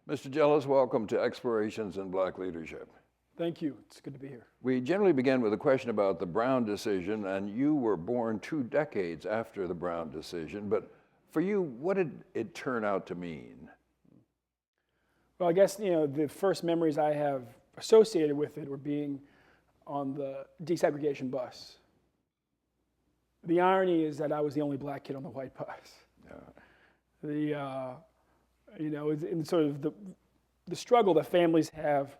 Mr. Jealous, welcome to Explorations in Black Leadership. Thank you. It's good to be here. We generally begin with a question about the Brown decision, and you were born 2 decades after the Brown decision, but for you, what did it turn out to mean? Well, I guess, the first memories I have associated with it were being on the desegregation bus. The irony is that I was the only black kid on the white bus. Yeah. In sort of the struggle that families have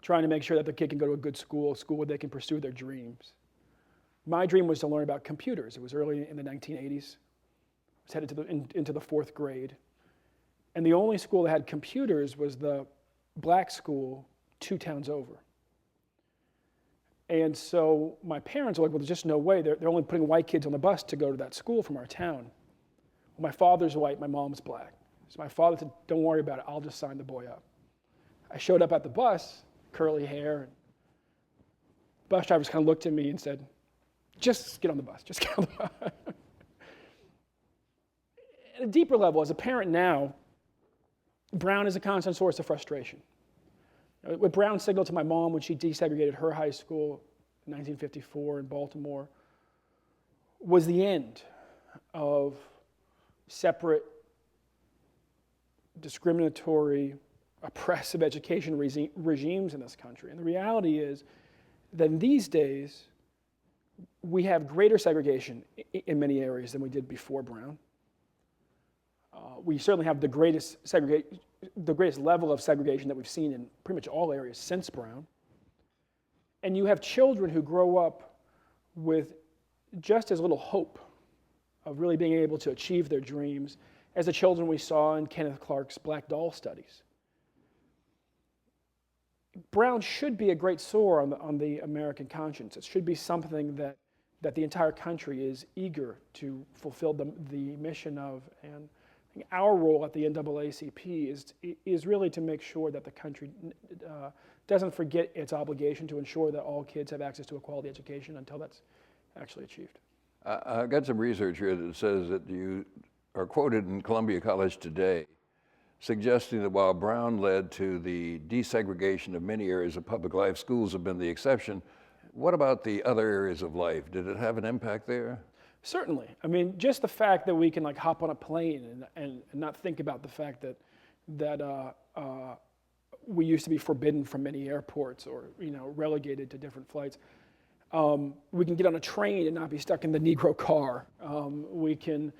trying to make sure that their kid can go to a good school where they can pursue their dreams. My dream was to learn about computers. It was early in the 1980s. I was headed into the 4th grade. And the only school that had computers was the black school 2 towns over. And so my parents were like, well, there's just no way. They're only putting white kids on the bus to go to that school from our town. Well, my father's white, my mom's black. So my father said, don't worry about it, I'll just sign the boy up. I showed up at the bus, curly hair, and bus drivers kind of looked at me and said, just get on the bus, just get on the bus. At a deeper level, as a parent now, Brown is a constant source of frustration. What Brown signaled to my mom when she desegregated her high school in 1954 in Baltimore was the end of separate, discriminatory, oppressive education regimes in this country. And the reality is that in these days, we have greater segregation in many areas than we did before Brown. We certainly have the greatest level of segregation that we've seen in pretty much all areas since Brown. And you have children who grow up with just as little hope of really being able to achieve their dreams as the children we saw in Kenneth Clark's Black Doll studies. Brown should be a great sore on the American conscience. It should be something that the entire country is eager to fulfill the mission of. And I think our role at the NAACP is really to make sure that the country doesn't forget its obligation to ensure that all kids have access to a quality education until that's actually achieved. I've got some research here that says that you are quoted in Columbia College Today suggesting that while Brown led to the desegregation of many areas of public life, schools have been the exception. What about the other areas of life? Did it have an impact there? Certainly. I mean, just the fact that we can hop on a plane and not think about the fact that we used to be forbidden from many airports or relegated to different flights. We can get on a train and not be stuck in the Negro car. We can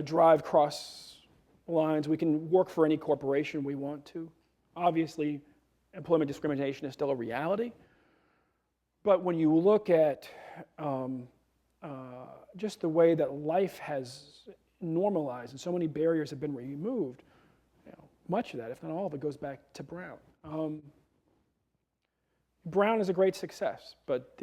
drive cross lines. We can work for any corporation we want to. Obviously, employment discrimination is still a reality. But when you look at just the way that life has normalized and so many barriers have been removed, much of that, if not all of it, goes back to Brown. Brown is a great success, but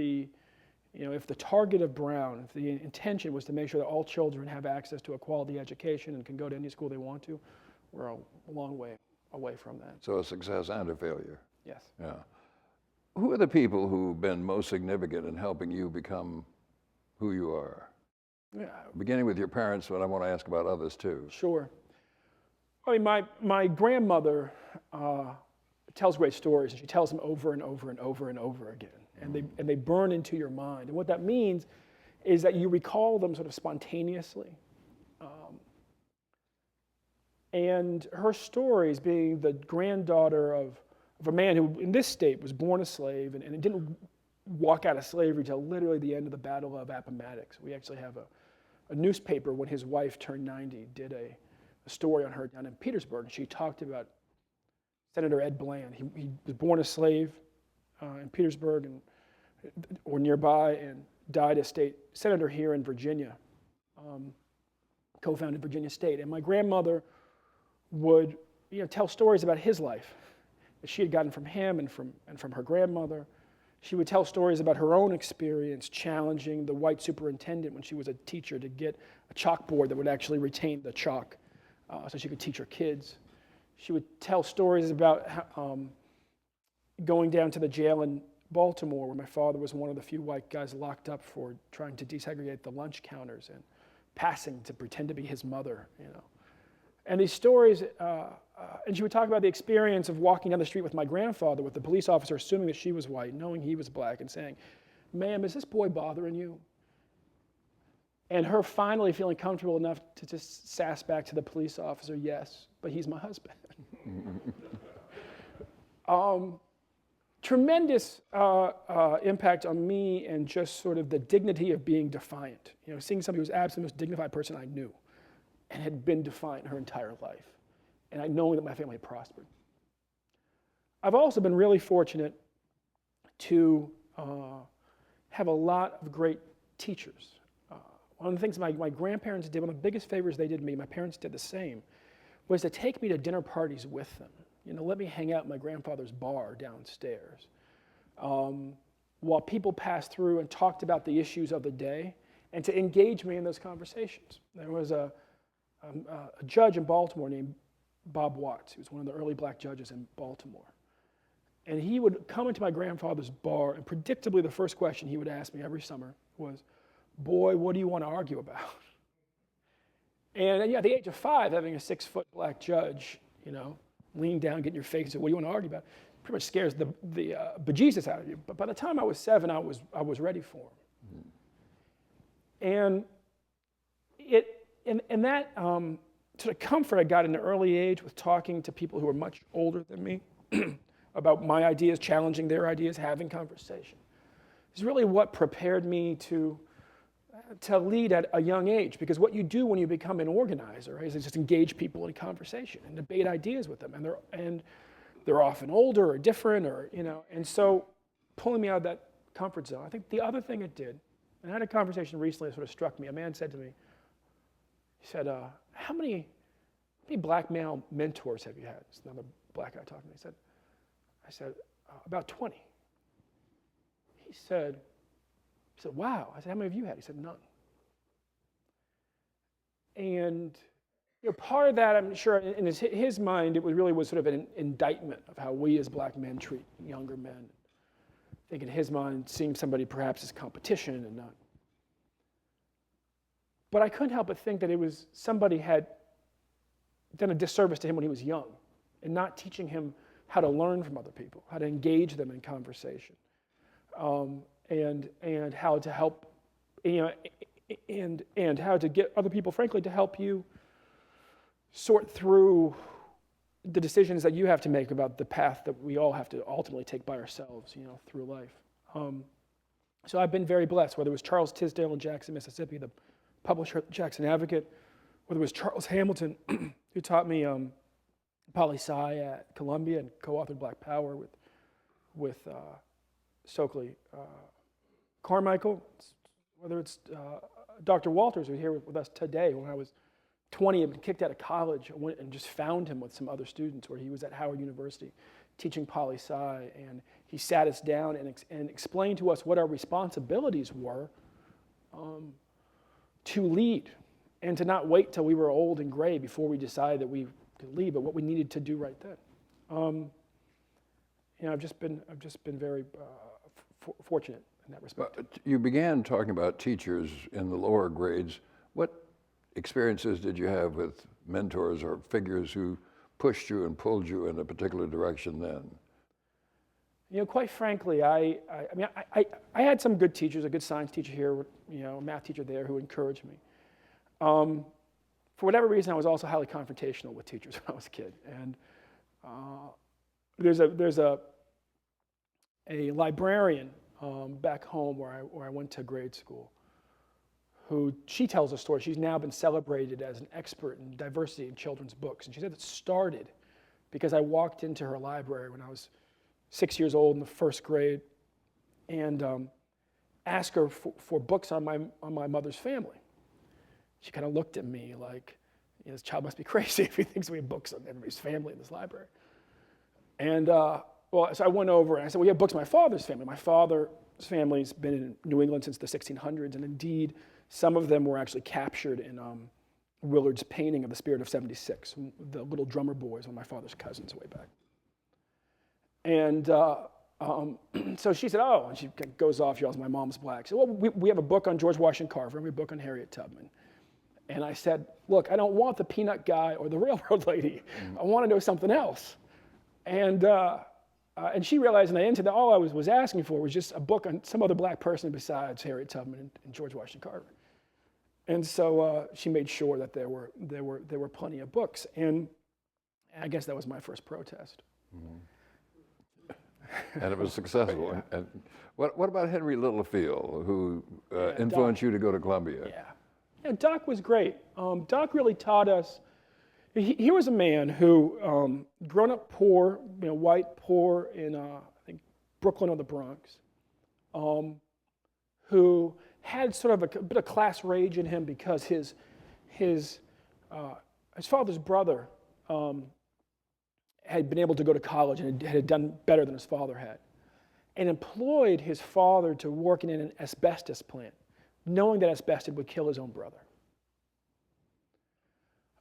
if the target of Brown, if the intention was to make sure that all children have access to a quality education and can go to any school they want to, we're a long way away from that. So a success and a failure. Yes. Yeah. Who are the people who've been most significant in helping you become who you are? Yeah. Beginning with your parents, but I want to ask about others too. Sure. I mean, my grandmother tells great stories, and she tells them over and over and over and over again, and they burn into your mind. And what that means is that you recall them sort of spontaneously. And her stories, being the granddaughter of a man who, in this state, was born a slave and didn't walk out of slavery till literally the end of the Battle of Appomattox. We actually have a newspaper, when his wife turned 90, did a story on her down in Petersburg, and she talked about Senator Ed Bland. He was born a slave in Petersburg or nearby, and died as state senator here in Virginia, co-founded Virginia State. And my grandmother would tell stories about his life that she had gotten from him and from her grandmother. She would tell stories about her own experience challenging the white superintendent when she was a teacher to get a chalkboard that would actually retain the chalk so she could teach her kids. She would tell stories about going down to the jail in Baltimore, where my father was one of the few white guys locked up for trying to desegregate the lunch counters and passing to pretend to be his mother, And these stories, and she would talk about the experience of walking down the street with my grandfather, with the police officer assuming that she was white, knowing he was black, and saying, "Ma'am, is this boy bothering you?" And her finally feeling comfortable enough to just sass back to the police officer, "Yes, but he's my husband." Tremendous impact on me, and just sort of the dignity of being defiant. You know, seeing somebody who was absolutely the most dignified person I knew and had been defiant her entire life. And I knowing that my family had prospered. I've also been really fortunate to have a lot of great teachers. One of the things my grandparents did, one of the biggest favors they did me, my parents did the same, was to take me to dinner parties with them. You know, let me hang out in my grandfather's bar downstairs. While people passed through and talked about the issues of the day, and to engage me in those conversations. There was a judge in Baltimore named Bob Watts. He was one of the early black judges in Baltimore. And he would come into my grandfather's bar, and predictably the first question he would ask me every summer was, "Boy, what do you want to argue about?" And at the age of 5, having a 6-foot black judge, you know, lean down, get in your face and say, "What do you want to argue about?" Pretty much scares the bejesus out of you. But by the time I was 7, I was ready for him. And that sort of comfort I got in an early age with talking to people who were much older than me about my ideas, challenging their ideas, having conversation, is really what prepared me to lead at a young age. Because what you do when you become an organizer is just engage people in conversation and debate ideas with them. And they're often older or different, or, you know, and so pulling me out of that comfort zone. I think the other thing it did, and I had a conversation recently that sort of struck me. A man said to me, he said, how many black male mentors have you had? It's another black guy talking to me. I said, about 20. He said, "Wow." I said, "How many have you had?" He said, "None." And you know, part of that, I'm sure, in his mind, it was sort of an indictment of how we as black men treat younger men. I think in his mind, seeing somebody perhaps as competition and not. But I couldn't help but think that it was somebody had done a disservice to him when he was young, and not teaching him how to learn from other people, how to engage them in conversation, and how to help, you know, and how to get other people, frankly, to help you sort through the decisions that you have to make about the path that we all have to ultimately take by ourselves, you know, through life. So I've been very blessed, whether it was Charles Tisdale in Jackson, Mississippi, the publisher at the Jackson Advocate, whether it was Charles Hamilton, who taught me poli-sci at Columbia and co-authored Black Power with Stokely Carmichael, whether it's Dr. Walters, who's here with us today. When I was 20 and been kicked out of college, I went and just found him with some other students, where he was at Howard University teaching poli-sci, and he sat us down and explained to us what our responsibilities were to lead, and to not wait till we were old and gray before we decided that we could lead, but what we needed to do right then. You know, I've just been very fortunate in that respect. You began talking about teachers in the lower grades. What experiences did you have with mentors or figures who pushed you and pulled you in a particular direction then? You know, quite frankly, I had some good teachers, a good science teacher here, you know, a math teacher there who encouraged me. For whatever reason, I was also highly confrontational with teachers when I was a kid. And there's a librarian back home where I went to grade school, who she tells a story. She's now been celebrated as an expert in diversity in children's books. And she said it started because I walked into her library when I was 6 years old in the first grade, and asked her for books on my mother's family. She kind of looked at me like, you know, this child must be crazy if he thinks we have books on everybody's family in this library. And so I went over and I said, "Well, you have books on my father's family. My father's family's been in New England since the 1600s, and indeed, some of them were actually captured in Willard's painting of the Spirit of 76, the little drummer boys, one of my father's cousins way back." And so she said, "Oh," and she goes off, she yells, "My mom's black." She said, "Well, we have a book on George Washington Carver, and we have a book on Harriet Tubman." And I said, look, I don't want the peanut guy or the railroad lady. I want to know something else. And she realized in the end that all I was asking for was just a book on some other black person besides Harriet Tubman and George Washington Carver. And so she made sure that there were plenty of books. And I guess that was my first protest. And it was successful. Yeah. And what about Henry Littlefield, who influenced you to go to Columbia? Yeah, Doc was great. Doc really taught us. He was a man who, grown up poor, white, poor in I think Brooklyn or the Bronx, who had sort of a bit of class rage in him because his father's brother had been able to go to college and had done better than his father had, and employed his father to work in an asbestos plant, knowing that asbestos would kill his own brother.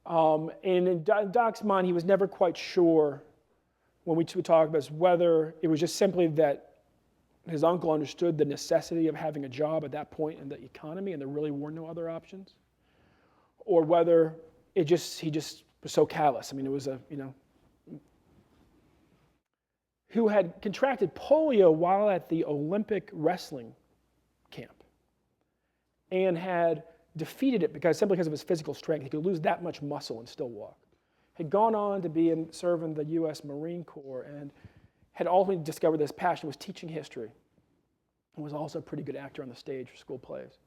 And in Doc's mind, he was never quite sure when we talked about whether it was just simply that his uncle understood the necessity of having a job at that point in the economy and there really were no other options, or whether he just was so callous. I mean, it was who had contracted polio while at the Olympic wrestling camp and had defeated it simply because of his physical strength. He could lose that much muscle and still walk. Had gone on to serve in the U.S. Marine Corps and had ultimately discovered that his passion was teaching history and was also a pretty good actor on the stage for school plays.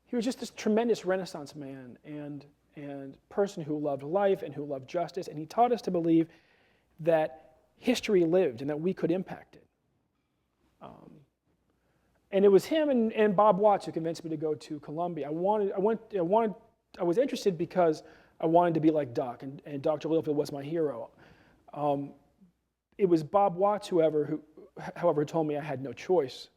He was just this tremendous Renaissance man and person who loved life and who loved justice, and he taught us to believe that history lived and that we could impact it. And it was him and Bob Watts who convinced me to go to Columbia. I was interested because I wanted to be like Doc, and Dr. Littlefield was my hero. It was Bob Watts, however, who told me I had no choice.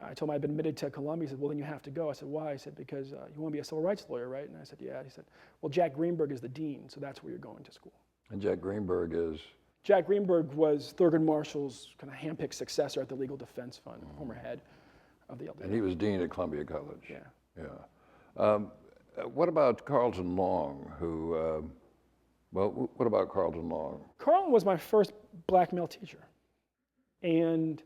I told him I'd been admitted to Columbia. He said, well, then you have to go. I said, why? He said, because you want to be a civil rights lawyer, right? And I said, yeah. He said, well, Jack Greenberg is the dean, so that's where you're going to school. And Jack Greenberg is? Jack Greenberg was Thurgood Marshall's kind of handpicked successor at the Legal Defense Fund, former head of the LDF. And he was dean at Columbia College. Yeah. What about Carlton Long, what about Carlton Long? Carlton was my first black male teacher. And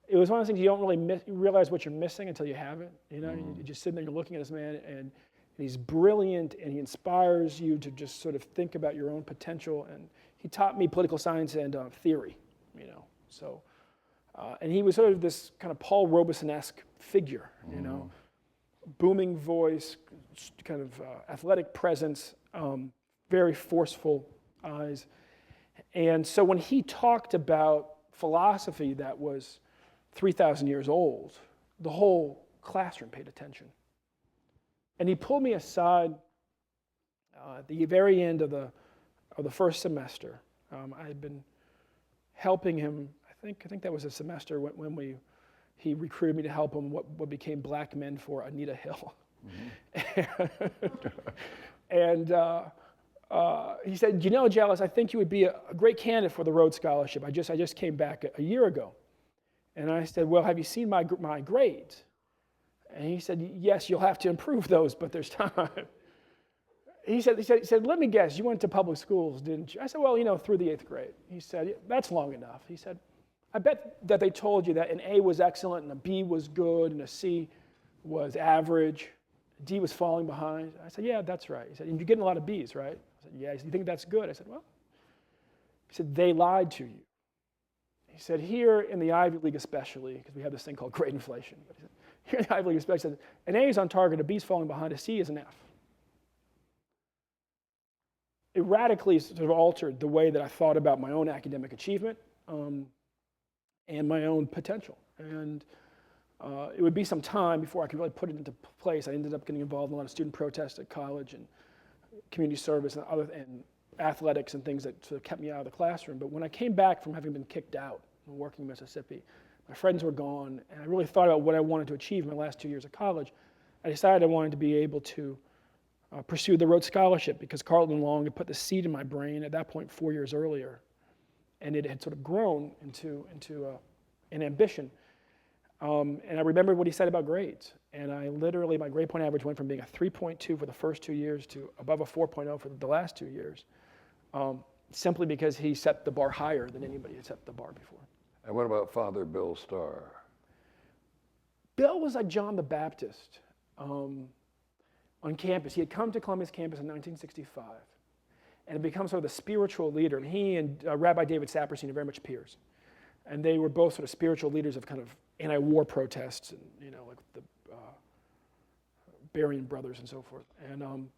it was one of those things you don't really realize what you're missing until you have it. You're just sitting there, you're looking at this man, and he's brilliant, and he inspires you to just sort of think about your own potential. And he taught me political science and theory, So, and he was sort of this kind of Paul Robeson-esque figure, booming voice, kind of athletic presence, very forceful eyes. And so when he talked about philosophy that was 3,000 years old, the whole classroom paid attention. And he pulled me aside at the very end of the first semester. I had been helping him. I think that was a semester when he recruited me to help him what became Black Men for Anita Hill. And he said, Jealous, I think you would be a great candidate for the Rhodes Scholarship. I just came back a year ago. And I said, well, have you seen my grades? And he said, yes, you'll have to improve those, but there's time. He said, let me guess, you went to public schools, didn't you? I said, well, through the 8th grade. He said, that's long enough. He said, I bet that they told you that an A was excellent and a B was good and a C was average, D was falling behind. I said, yeah, that's right. He said, and you're getting a lot of Bs, right? I said, yeah. He said, you think that's good? I said, well. He said, they lied to you. He said, here in the Ivy League especially, because we have this thing called grade inflation, but he said, here in the Ivy League especially, he said, an A is on target, a B is falling behind, a C is an F. It radically sort of altered the way that I thought about my own academic achievement and my own potential. And it would be some time before I could really put it into place. I ended up getting involved in a lot of student protests at college and community service and athletics and things that sort of kept me out of the classroom. But when I came back from having been kicked out and working in Mississippi, my friends were gone, and I really thought about what I wanted to achieve in my last 2 years of college. I decided I wanted to be able to pursue the Rhodes Scholarship because Carlton Long had put the seed in my brain at that point 4 years earlier, and it had sort of grown into an ambition. And I remembered what he said about grades. And I literally, my grade point average went from being a 3.2 for the first 2 years to above a 4.0 for the last 2 years, simply because he set the bar higher than anybody had set the bar before. And what about Father Bill Starr? Bill was like John the Baptist on campus. He had come to Columbia's campus in 1965 and had become sort of the spiritual leader. And he and Rabbi David Saperstein are very much peers. And they were both sort of spiritual leaders of kind of anti-war protests and, like the Berrien brothers and so forth. And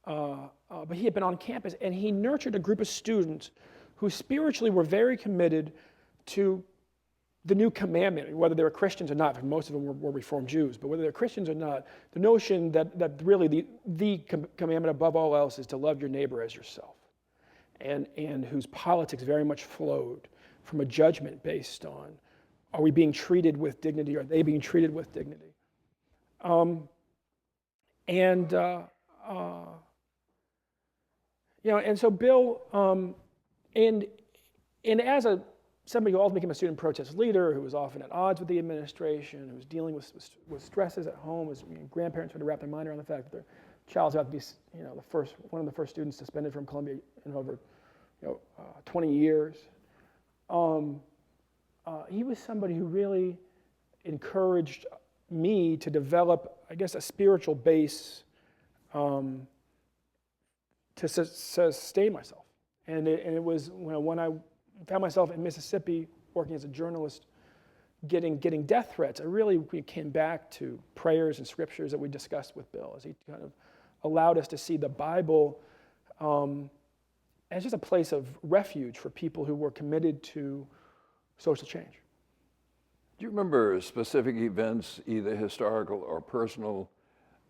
but he had been on campus, and he nurtured a group of students who spiritually were very committed to the new commandment, whether they were Christians or not, because most of them were Reformed Jews, but whether they're Christians or not, the notion that really the commandment above all else is to love your neighbor as yourself, and whose politics very much flowed from a judgment based on, are we being treated with dignity? Are they being treated with dignity? And so Bill, and as somebody who also became a student protest leader, who was often at odds with the administration, who was dealing with stresses at home, his grandparents had to wrap their mind around the fact that their child's about to be, one of the first students suspended from Columbia in over, 20 years. He was somebody who really encouraged me to develop, I guess, a spiritual base to sustain myself. And it was when I found myself in Mississippi working as a journalist, getting death threats, we came back to prayers and scriptures that we discussed with Bill, as he kind of allowed us to see the Bible as just a place of refuge for people who were committed to social change. Do you remember specific events, either historical or personal,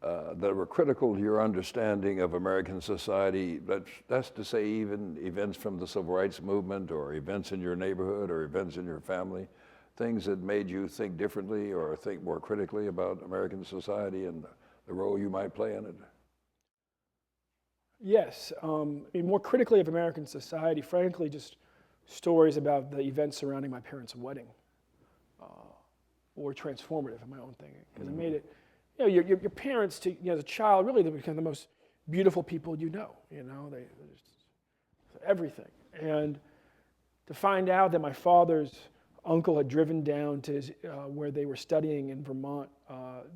that were critical to your understanding of American society? That's to say, even events from the Civil Rights Movement, or events in your neighborhood, or events in your family, things that made you think differently or think more critically about American society and the role you might play in it? Yes, more critically of American society, frankly, just stories about the events surrounding my parents' wedding were transformative in my own thinking, because it made it, your parents, as a child, really they become the most beautiful people you know. They're just everything. And to find out that my father's uncle had driven down to where they were studying in Vermont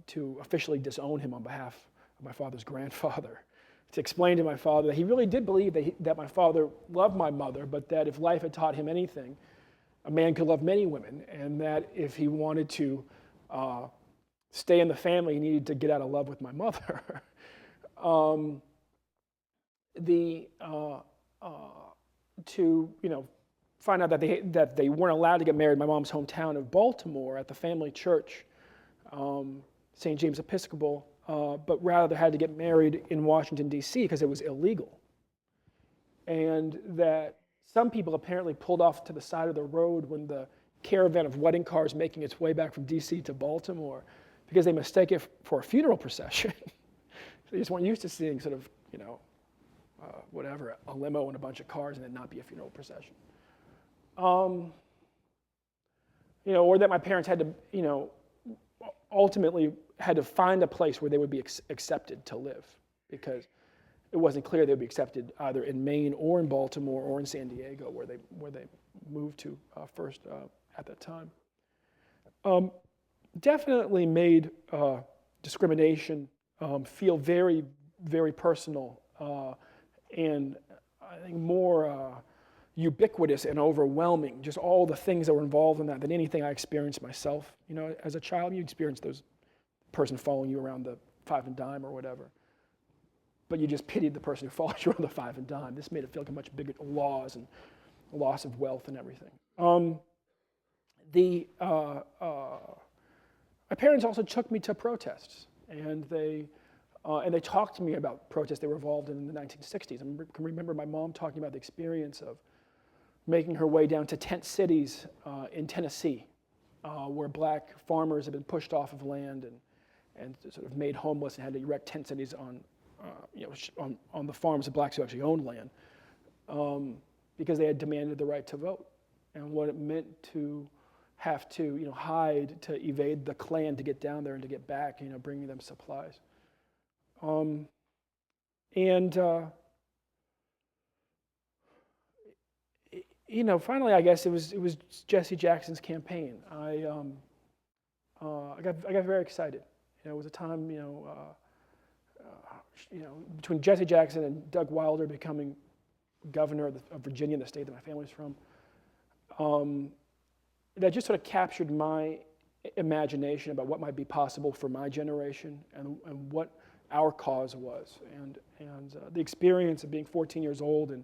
to officially disown him on behalf of my father's grandfather, to explain to my father that he really did believe that my father loved my mother, but that if life had taught him anything, a man could love many women, and that if he wanted to stay in the family, he needed to get out of love with my mother. To find out that they weren't allowed to get married in my mom's hometown of Baltimore at the family church, St. James Episcopal, but rather had to get married in Washington, D.C. because it was illegal. And that some people apparently pulled off to the side of the road when the caravan of wedding cars making its way back from D.C. to Baltimore, because they mistake it for a funeral procession. They just weren't used to seeing sort of, a limo and a bunch of cars and it not be a funeral procession. Or that my parents had to, ultimately had to find a place where they would be accepted to live, because it wasn't clear they would be accepted either in Maine or in Baltimore or in San Diego, where they moved to first at that time. Definitely made discrimination feel very, very personal, and I think more ubiquitous and overwhelming, just all the things that were involved in that, than anything I experienced myself. As a child, you experience those person following you around the 5 and dime or whatever, but you just pitied the person who followed you around the 5 and dime. This made it feel like a much bigger loss and loss of wealth and everything. My parents also took me to protests, and they talked to me about protests they were involved in the 1960s. I can remember my mom talking about the experience of making her way down to tent cities in Tennessee, where black farmers had been pushed off of land and sort of made homeless and had to erect tent cities on the farms of blacks who actually owned land, because they had demanded the right to vote, and what it meant to have to, hide to evade the Klan to get down there and to get back, bringing them supplies. Finally, I guess it was Jesse Jackson's campaign. I got very excited. It was a time, between Jesse Jackson and Doug Wilder becoming governor of Virginia, the state that my family's from, that just sort of captured my imagination about what might be possible for my generation and what our cause was. And the experience of being 14 years old and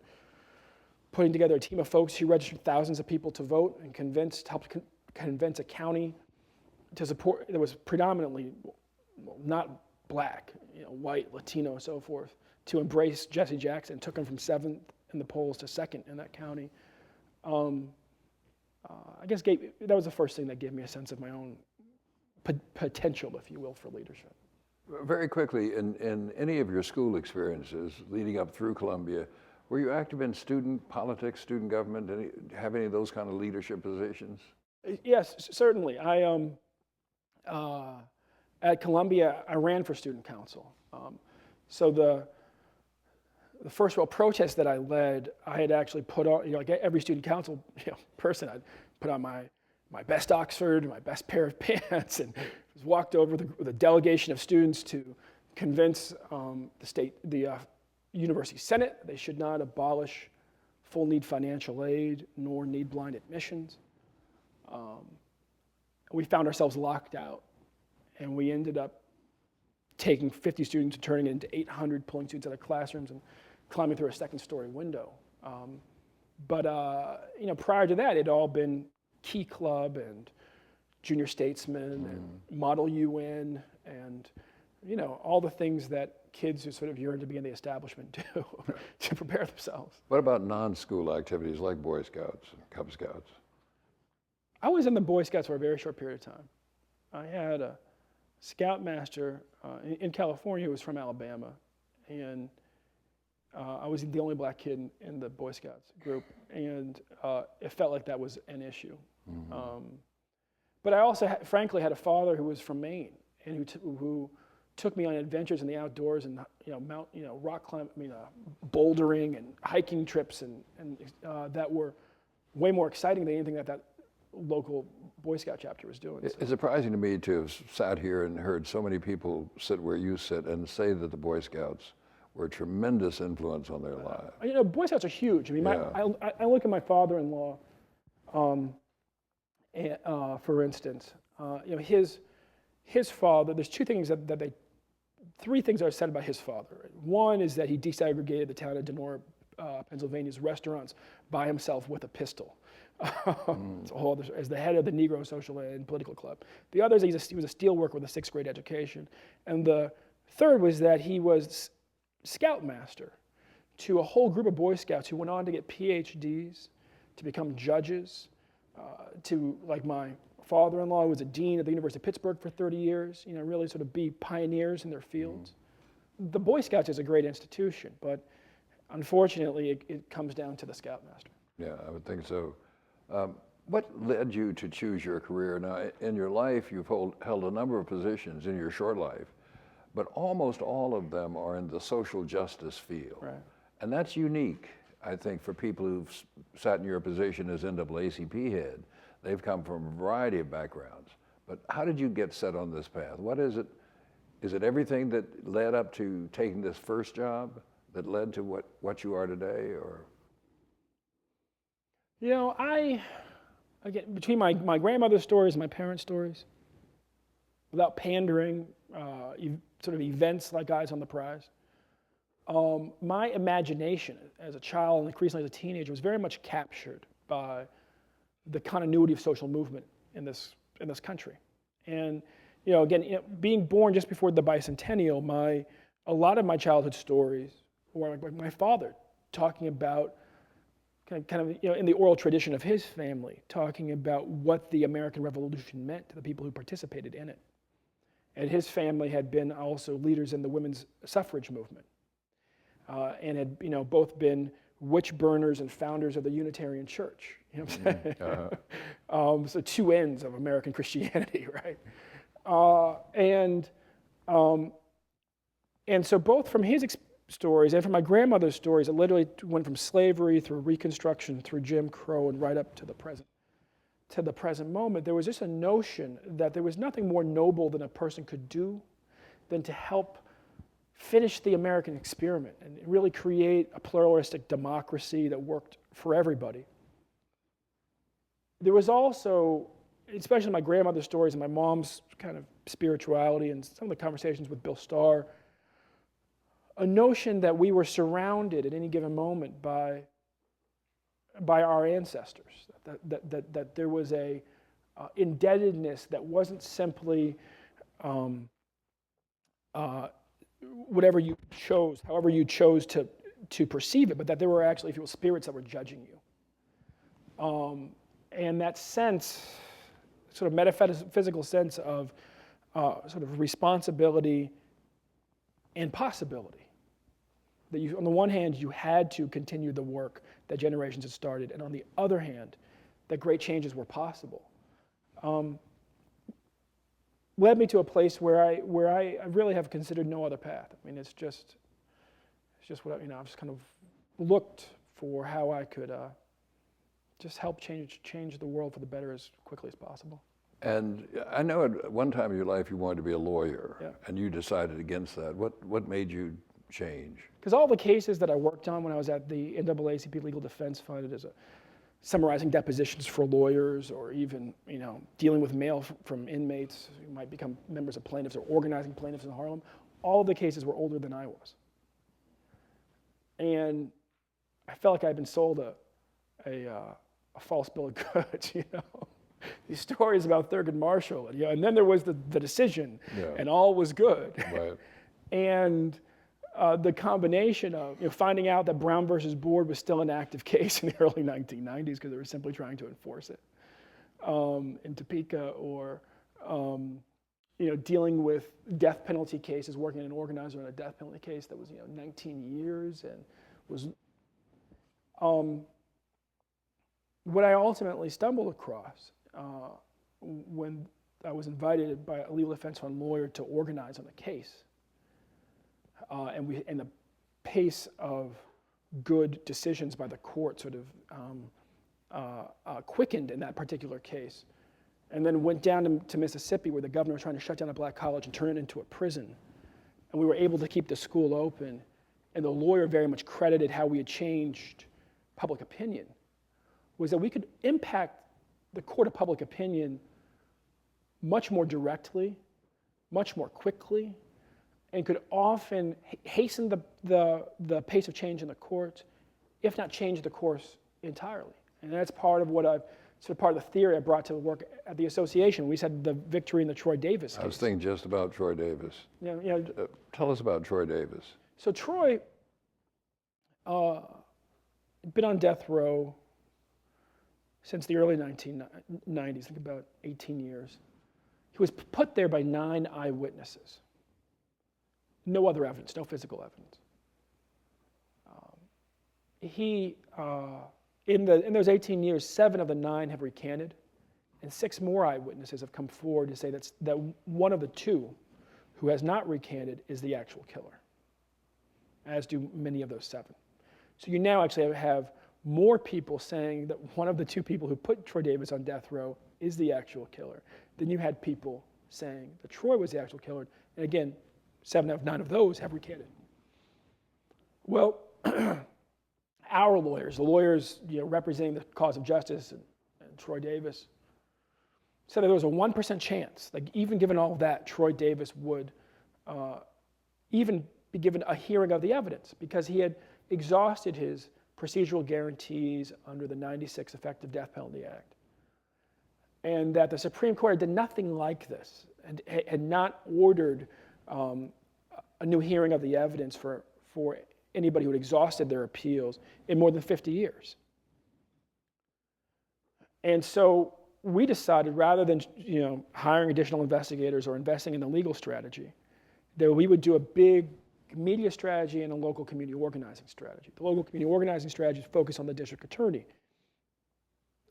putting together a team of folks who registered thousands of people to vote and helped convince a county to support, that was predominantly not black, white, Latino, so forth, to embrace Jesse Jackson, took him from 7th in the polls to 2nd in that county. I guess that was the first thing that gave me a sense of my own potential, if you will, for leadership. Very quickly, in any of your school experiences leading up through Columbia, were you active in student politics, student government? Have any of those kind of leadership positions? Yes, certainly. At Columbia, I ran for student council. So the first real protest that I led, I had actually put on, like every student council person, I'd put on my best Oxford, my best pair of pants, and walked over with a delegation of students to convince the University Senate they should not abolish full need financial aid nor need blind admissions. We found ourselves locked out, and we ended up taking 50 students and turning it into 800, pulling students out of classrooms and climbing through a second-story window. But prior to that, it had all been Key Club and Junior Statesman and Model UN and all the things that kids who sort of yearn to be in the establishment do to prepare themselves. What about non-school activities like Boy Scouts and Cub Scouts? I was in the Boy Scouts for a very short period of time. I had a scoutmaster in California who was from Alabama, and I was the only black kid in the Boy Scouts group, and it felt like that was an issue. But I also, frankly, had a father who was from Maine and who took me on adventures in the outdoors and rock climbing, bouldering and hiking trips, and that were way more exciting than anything that local Boy Scout chapter was doing. It's surprising to me to have sat here and heard so many people sit where you sit and say that the Boy Scouts were a tremendous influence on their lives. Boy Scouts are huge. I mean, I look at my father-in-law, for instance. His father. There's three things that are said about his father. One is that he desegregated the town of Denora, Pennsylvania's restaurants by himself with a pistol. As the head of the Negro Social and Political Club. The other is he was a steel worker with a 6th grade education. And the third was that he was scoutmaster to a whole group of Boy Scouts who went on to get PhDs, to become judges, like my father-in-law who was a dean at the University of Pittsburgh for 30 years, really sort of be pioneers in their fields. The Boy Scouts is a great institution, but unfortunately it comes down to the scoutmaster. Yeah, I would think so. What led you to choose your career? Now, in your life, you've held a number of positions in your short life, but almost all of them are in the social justice field. Right. And that's unique, I think, for people who've sat in your position as NAACP head. They've come from a variety of backgrounds. But how did you get set on this path? What is it? Is it everything that led up to taking this first job that led to what you are today, or? Between my grandmother's stories and my parents' stories, without pandering, sort of events like Eyes on the Prize, my imagination as a child and increasingly as a teenager was very much captured by the continuity of social movement in this country. And being born just before the bicentennial, a lot of my childhood stories were like my father talking about kind of in the oral tradition of his family, talking about what the American Revolution meant to the people who participated in it. And his family had been also leaders in the women's suffrage movement, and had both been witch burners and founders of the Unitarian Church. You know what I'm saying? So two ends of American Christianity, right? And so both from his stories and from my grandmother's stories, it literally went from slavery through Reconstruction, through Jim Crow, and right up to the present moment. There was just a notion that there was nothing more noble than a person could do than to help finish the American experiment and really create a pluralistic democracy that worked for everybody. There was also, especially my grandmother's stories and my mom's kind of spirituality and some of the conversations with Bill Starr, a notion that we were surrounded at any given moment by our ancestors, that there was a indebtedness that wasn't simply whatever you chose, however you chose to perceive it, but that there were actually, if you will, spirits that were judging you. And that sense, sort of metaphysical sense of sort of responsibility and possibility. That you, on the one hand, you had to continue the work that generations had started, and on the other hand, that great changes were possible. Led me to a place where I really have considered no other path. I mean, it's just what I've just kind of looked for how I could just help change the world for the better as quickly as possible. And I know at one time in your life you wanted to be a lawyer, Yeah. and you decided against that. What made you change? Because all the cases that I worked on when I was at the NAACP Legal Defense Fund, as summarizing depositions for lawyers, or even dealing with mail from inmates who might become members of plaintiffs, or organizing plaintiffs in Harlem, all of the cases were older than I was. And I felt like I'd been sold a false bill of goods, These stories about Thurgood Marshall, and then there was the decision, Yeah. and all was good. Right. And the combination of finding out that Brown versus Board was still an active case in the early 1990s because they were simply trying to enforce it in Topeka, or dealing with death penalty cases, working as an organizer in a death penalty case that was 19 years and was what I ultimately stumbled across when I was invited by a legal defense fund lawyer to organize on the case. And the pace of good decisions by the court sort of quickened in that particular case, and then went down to Mississippi, where the governor was trying to shut down a black college and turn it into a prison. And we were able to keep the school open, and the lawyer very much credited how we had changed public opinion, was that we could impact the court of public opinion much more directly, much more quickly, and could often hasten the pace of change in the court, if not change the course entirely. And that's part of what part of the theory I brought to work at the association. We said the victory in the Troy Davis case. I was thinking just about Troy Davis. Tell us about Troy Davis. So Troy been on death row since the early 1990s, I think about 18 years. He was put there by 9 eyewitnesses. No other evidence, no physical evidence. In those 18 years, 7 of the 9 have recanted, and 6 more eyewitnesses have come forward to say that one of the 2 who has not recanted is the actual killer, as do many of those 7. So you now actually have more people saying that one of the 2 people who put Troy Davis on death row is the actual killer than you had people saying that Troy was the actual killer. And again, 7 out of 9 of those have recanted. Well, our lawyers, the lawyers representing the cause of justice and Troy Davis, said that there was a 1% chance, like even given all of that, Troy Davis would even be given a hearing of the evidence because he had exhausted his procedural guarantees under the 96 Effective Death Penalty Act. And that the Supreme Court had done nothing like this, and had not ordered a new hearing of the evidence for anybody who had exhausted their appeals in more than 50 years. And so we decided, rather than hiring additional investigators or investing in the legal strategy, that we would do a big media strategy and a local community organizing strategy. The local community organizing strategy is focused on the district attorney.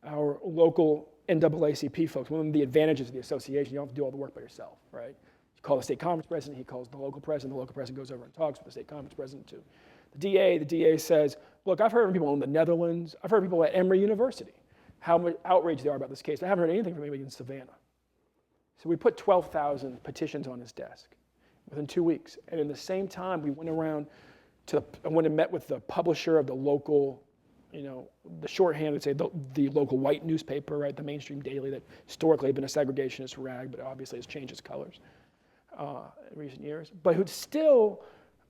Our local NAACP folks, one of the advantages of the association, you don't have to do all the work by yourself, right? You call the state conference president, he calls the local president goes over and talks with the state conference president too. The DA says, look, I've heard from people in the Netherlands, I've heard people at Emory University, how much outraged they are about this case. I haven't heard anything from anybody in Savannah. So we put 12,000 petitions on his desk within 2 weeks. And in the same time, we went around I went and met with the publisher of the local, the shorthand would say the local white newspaper, right, the mainstream daily that historically had been a segregationist rag, but obviously has changed its colors in recent years. But who still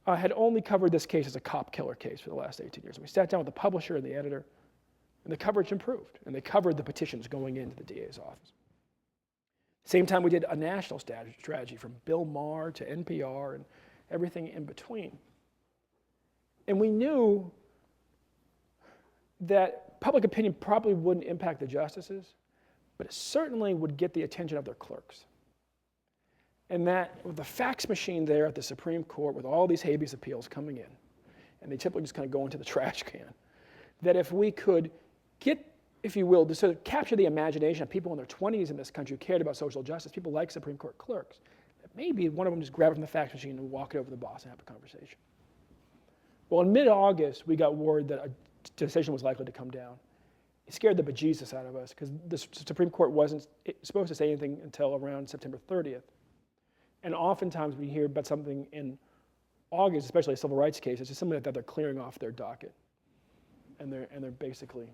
had only covered this case as a cop killer case for the last 18 years. We sat down with the publisher and the editor, and the coverage improved. And they covered the petitions going into the DA's office. Same time, we did a national strategy from Bill Maher to NPR and everything in between. And we knew that public opinion probably wouldn't impact the justices, but it certainly would get the attention of their clerks. And that with the fax machine there at the Supreme Court with all these habeas appeals coming in, and they typically just kind of go into the trash can, that if we could get, if you will, to sort of capture the imagination of people in their 20s in this country who cared about social justice, people like Supreme Court clerks, that maybe one of them just grab it from the fax machine and walk it over to the boss and have a conversation. Well, in mid-August, we got word that a decision was likely to come down. It scared the bejesus out of us because the Supreme Court wasn't supposed to say anything until around September 30th. And oftentimes we hear about something in August, especially a civil rights case, it's just something that they're clearing off their docket. And they're basically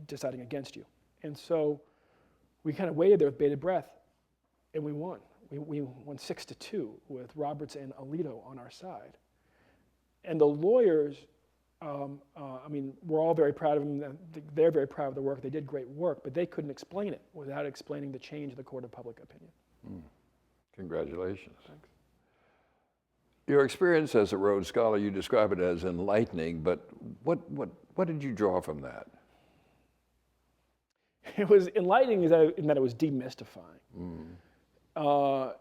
deciding against you. And so we kind of waited there with bated breath, and we won. We won 6-2 with Roberts and Alito on our side. And the lawyers, we're all very proud of them. They're very proud of the work. They did great work, but they couldn't explain it without explaining the change in the court of public opinion. Congratulations. Thanks. Your experience as a Rhodes Scholar, you describe it as enlightening, but what did you draw from that? It was enlightening in that it was demystifying. I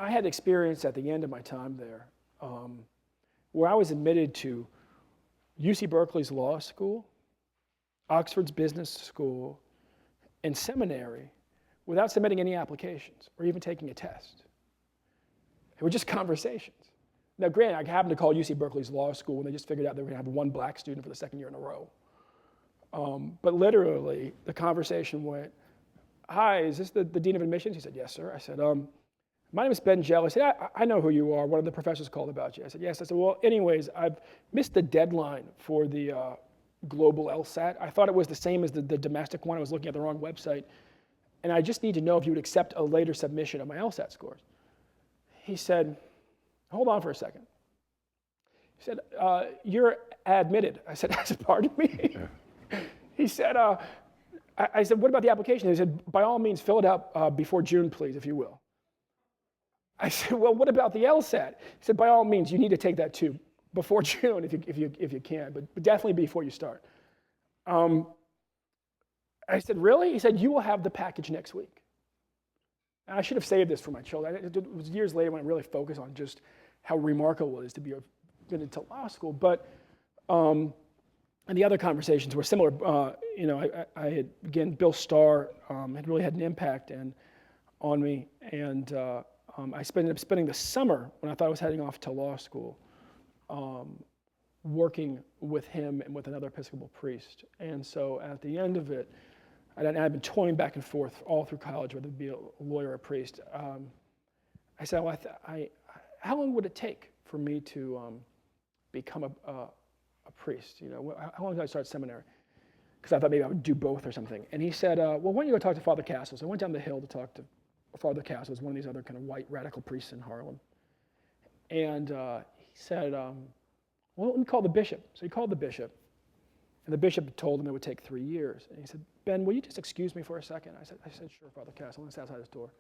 had experience at the end of my time there where I was admitted to UC Berkeley's law school, Oxford's business school, and seminary without submitting any applications or even taking a test. They were just conversations. Now, granted, I happened to call UC Berkeley's law school when they just figured out they were going to have one black student for the second year in a row. But literally, the conversation went, hi, is this the Dean of Admissions? He said, yes, sir. I said, my name is Ben Jealous. He said, I know who you are. One of the professors called about you. I said, yes. I said, well, anyways, I've missed the deadline for the global LSAT. I thought it was the same as the domestic one. I was looking at the wrong website. And I just need to know if you would accept a later submission of my LSAT scores. He said, hold on for a second. He said, you're admitted. I said, pardon me? He said, I said, what about the application? He said, by all means, fill it out before June, please, if you will. I said, well, what about the LSAT? He said, by all means, you need to take that too, before June if you can, but definitely before you start. I said, really? He said, you will have the package next week. And I should have saved this for my children. It was years later when I really focused on just how remarkable it is to be admitted to law school. But and the other conversations were similar. I had, again, Bill Starr had really had an impact on me. And I ended up spending the summer when I thought I was heading off to law school working with him and with another Episcopal priest. And so at the end of it, I'd been toying back and forth all through college, whether it be a lawyer or a priest. I said, well, how long would it take for me to become a priest? How long did I start seminary? Because I thought maybe I would do both or something. And he said, well, why don't you go talk to Father Castles? I went down the hill to talk to Father Castles, one of these other kind of white radical priests in Harlem. And he said, well, let me call the bishop. So he called the bishop. And the bishop told him it would take 3 years. And he said, Ben, will you just excuse me for a second? I said, sure, Father Castles. I'm just outside his door.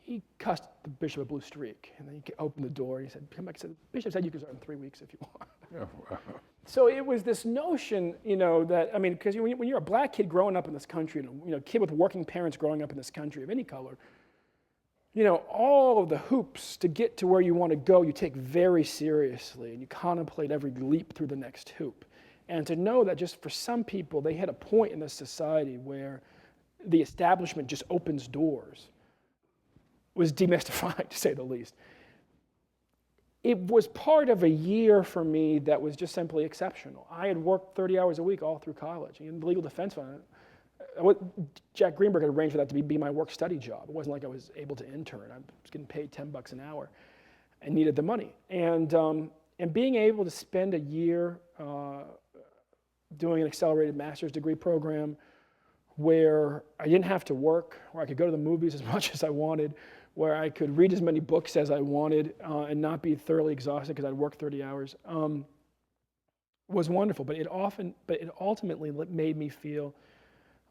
He cussed the bishop a blue streak. And then he opened the door and he said, come back. He said, the bishop said you could start in 3 weeks if you want. Oh, wow. So it was this notion, that, because when you're a black kid growing up in this country, and a kid with working parents growing up in this country of any color, all of the hoops to get to where you want to go, you take very seriously, and you contemplate every leap through the next hoop. And to know that just for some people, they hit a point in this society where the establishment just opens doors was demystifying, to say the least. It was part of a year for me that was just simply exceptional. I had worked 30 hours a week all through college. In the legal defense fund, Jack Greenberg had arranged for that to be my work-study job. It wasn't like I was able to intern. I was getting paid $10 an hour and needed the money. And being able to spend a year doing an accelerated master's degree program where I didn't have to work, where I could go to the movies as much as I wanted, where I could read as many books as I wanted and not be thoroughly exhausted because I'd worked 30 hours, was wonderful. But it ultimately made me feel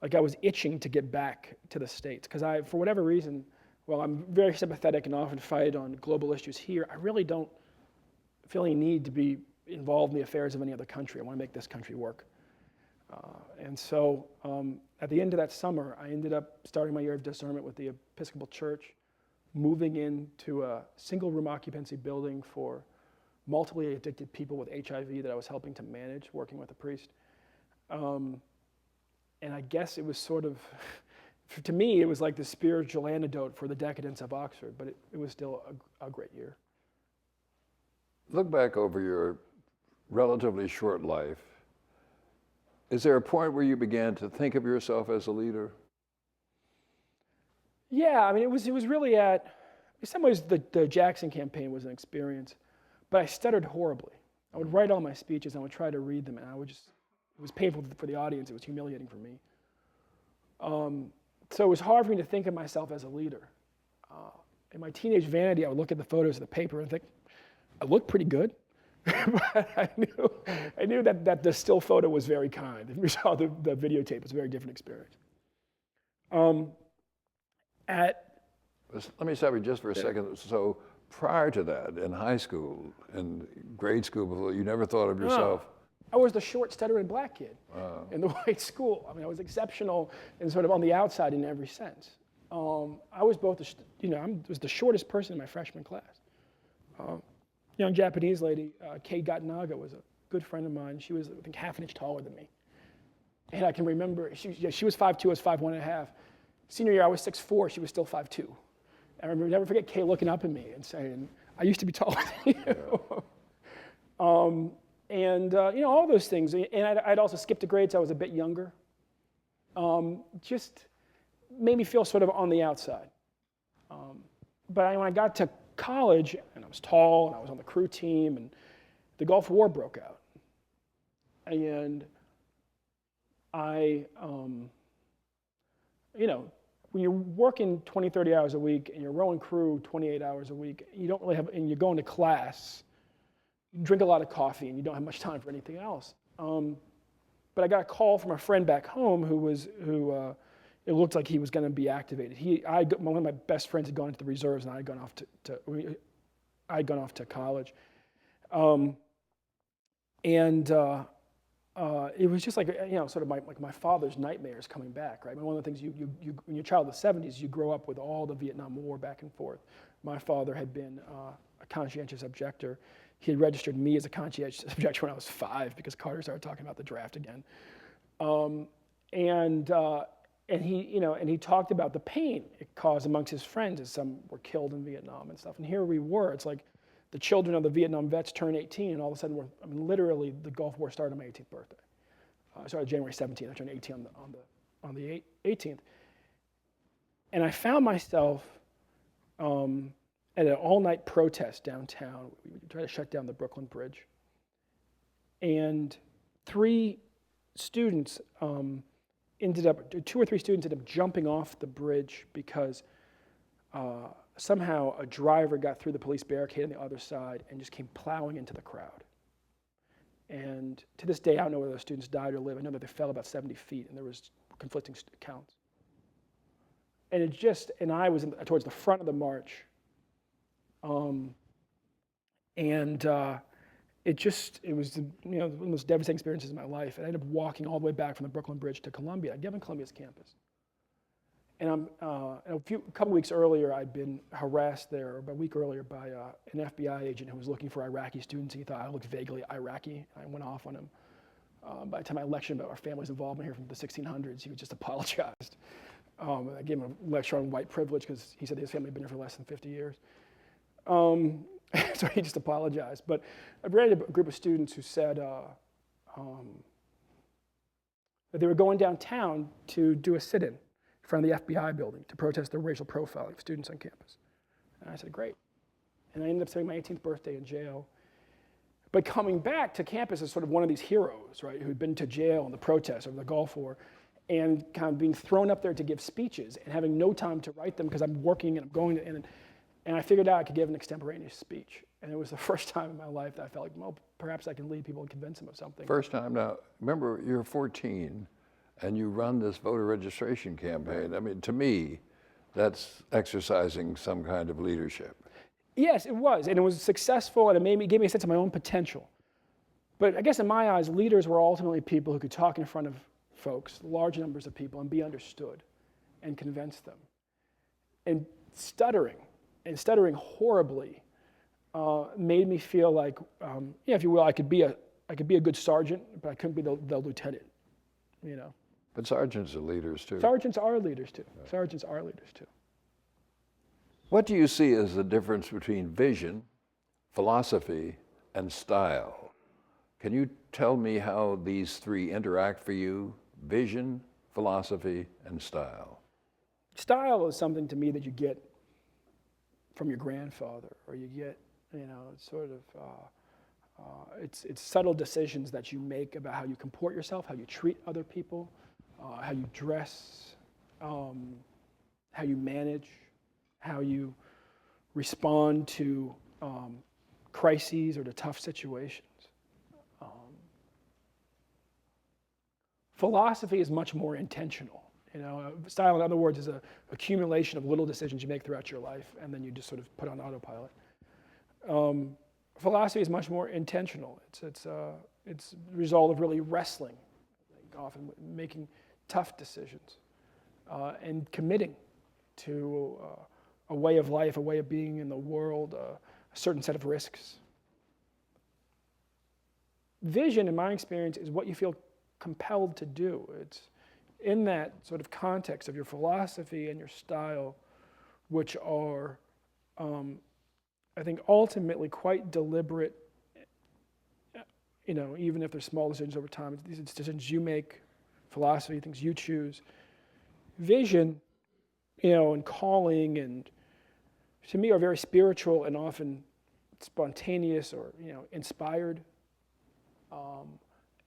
like I was itching to get back to the States. Because for whatever reason, while I'm very sympathetic and often fight on global issues here, I really don't feel any need to be involved in the affairs of any other country. I want to make this country work. And so at the end of that summer, I ended up starting my year of discernment with the Episcopal Church, moving into a single-room occupancy building for multiply addicted people with HIV that I was helping to manage, working with a priest. And I guess it was sort of, to me, it was like the spiritual antidote for the decadence of Oxford, but it was still a great year. Look back over your relatively short life. Is there a point where you began to think of yourself as a leader? Yeah, I mean, it was really in some ways, the Jackson campaign was an experience, but I stuttered horribly. I would write all my speeches, and I would try to read them, and it was painful for the audience, it was humiliating for me. So it was hard for me to think of myself as a leader. In my teenage vanity, I would look at the photos of the paper and think, I look pretty good. But I knew that the still photo was very kind. If you saw the videotape, it was a very different experience. Let me stop you just for a second. So prior to that, in high school, in grade school, you never thought of yourself? I was the short, stuttering black kid in the white school. I mean, I was exceptional and sort of on the outside in every sense. I was both, I was the shortest person in my freshman class. Young Japanese lady, Kei Gatanaga, was a good friend of mine. She was, I think, half an inch taller than me. And I can remember, she was 5'2", I was 5'1.5". Senior year, I was 6'4", she was still 5'2". I remember, never forget Kay looking up at me and saying, I used to be taller than you. Yeah. All those things. And I'd also skipped a grade, so I was a bit younger. Just made me feel sort of on the outside. But when I got to college, and I was tall, and I was on the crew team, and the Gulf War broke out. And when you're working 20, 30 hours a week, and you're rowing crew 28 hours a week, you don't really have, and you're going to class, you drink a lot of coffee, and you don't have much time for anything else. But I got a call from a friend back home who it looked like he was going to be activated. One of my best friends had gone into the reserves, and I had gone off to college. It was just like, sort of my father's nightmares coming back, right? I mean, one of the things when you're a child of the 70s, you grow up with all the Vietnam War back and forth. My father had been a conscientious objector. He had registered me as a conscientious objector when I was 5 because Carter started talking about the draft again. And he talked about the pain it caused amongst his friends as some were killed in Vietnam and stuff. And here we were, it's like the children of the Vietnam vets turn 18, and all of a sudden literally the Gulf War started on my 18th birthday. I started January 17th, I turned 18 on the 18th. And I found myself at an all-night protest downtown. We tried to shut down the Brooklyn Bridge. And 3 students 2 or 3 students ended up jumping off the bridge because somehow a driver got through the police barricade on the other side and just came plowing into the crowd. And to this day, I don't know whether those students died or lived. I know that they fell about 70 feet, and there was conflicting accounts. And I was towards the front of the march. It was one of the most devastating experiences of my life. And I ended up walking all the way back from the Brooklyn Bridge to Columbia. I'd given Columbia's campus. And a couple weeks earlier, I'd been harassed there, about a week earlier, by an FBI agent who was looking for Iraqi students. He thought I looked vaguely Iraqi. I went off on him. By the time I lectured about our family's involvement here from the 1600s, he just apologized. I gave him a lecture on white privilege because he said his family had been here for less than 50 years. So he just apologized. But I read a group of students who said that they were going downtown to do a sit-in in front of the FBI building to protest the racial profiling of students on campus. And I said, great. And I ended up spending my 18th birthday in jail. But coming back to campus as sort of one of these heroes, right, who'd been to jail in the protests over the Gulf War, and kind of being thrown up there to give speeches and having no time to write them because I'm working and I'm going to, and I figured out I could give an extemporaneous speech. And it was the first time in my life that I felt like, well, perhaps I can lead people and convince them of something. First time. Now, remember, you're 14 and you run this voter registration campaign. I mean, to me, that's exercising some kind of leadership. Yes, it was. And it was successful, and it gave me a sense of my own potential. But I guess in my eyes, leaders were ultimately people who could talk in front of folks, large numbers of people, and be understood and convince them. And stuttering horribly, made me feel like, if you will, I could be a good sergeant, but I couldn't be the lieutenant, you know. But sergeants are leaders too. Sergeants are leaders too. Right. Sergeants are leaders too. What do you see as the difference between vision, philosophy, and style? Can you tell me how these three interact for you? Vision, philosophy, and style. Style is something to me that you get from your grandfather, or you get, it's sort of, it's subtle decisions that you make about how you comport yourself, how you treat other people, how you dress, how you manage, how you respond to crises or to tough situations. Philosophy is much more intentional. Style, in other words, is an accumulation of little decisions you make throughout your life, and then you just sort of put on autopilot. Philosophy is much more intentional. It's the result of really wrestling, often making tough decisions, and committing to a way of life, a way of being in the world, a certain set of risks. Vision, in my experience, is what you feel compelled to do. It's in that sort of context of your philosophy and your style, which are, I think, ultimately quite deliberate, even if they're small decisions over time. These are decisions you make, philosophy, things you choose. Vision, and calling, and to me are very spiritual and often spontaneous or, inspired.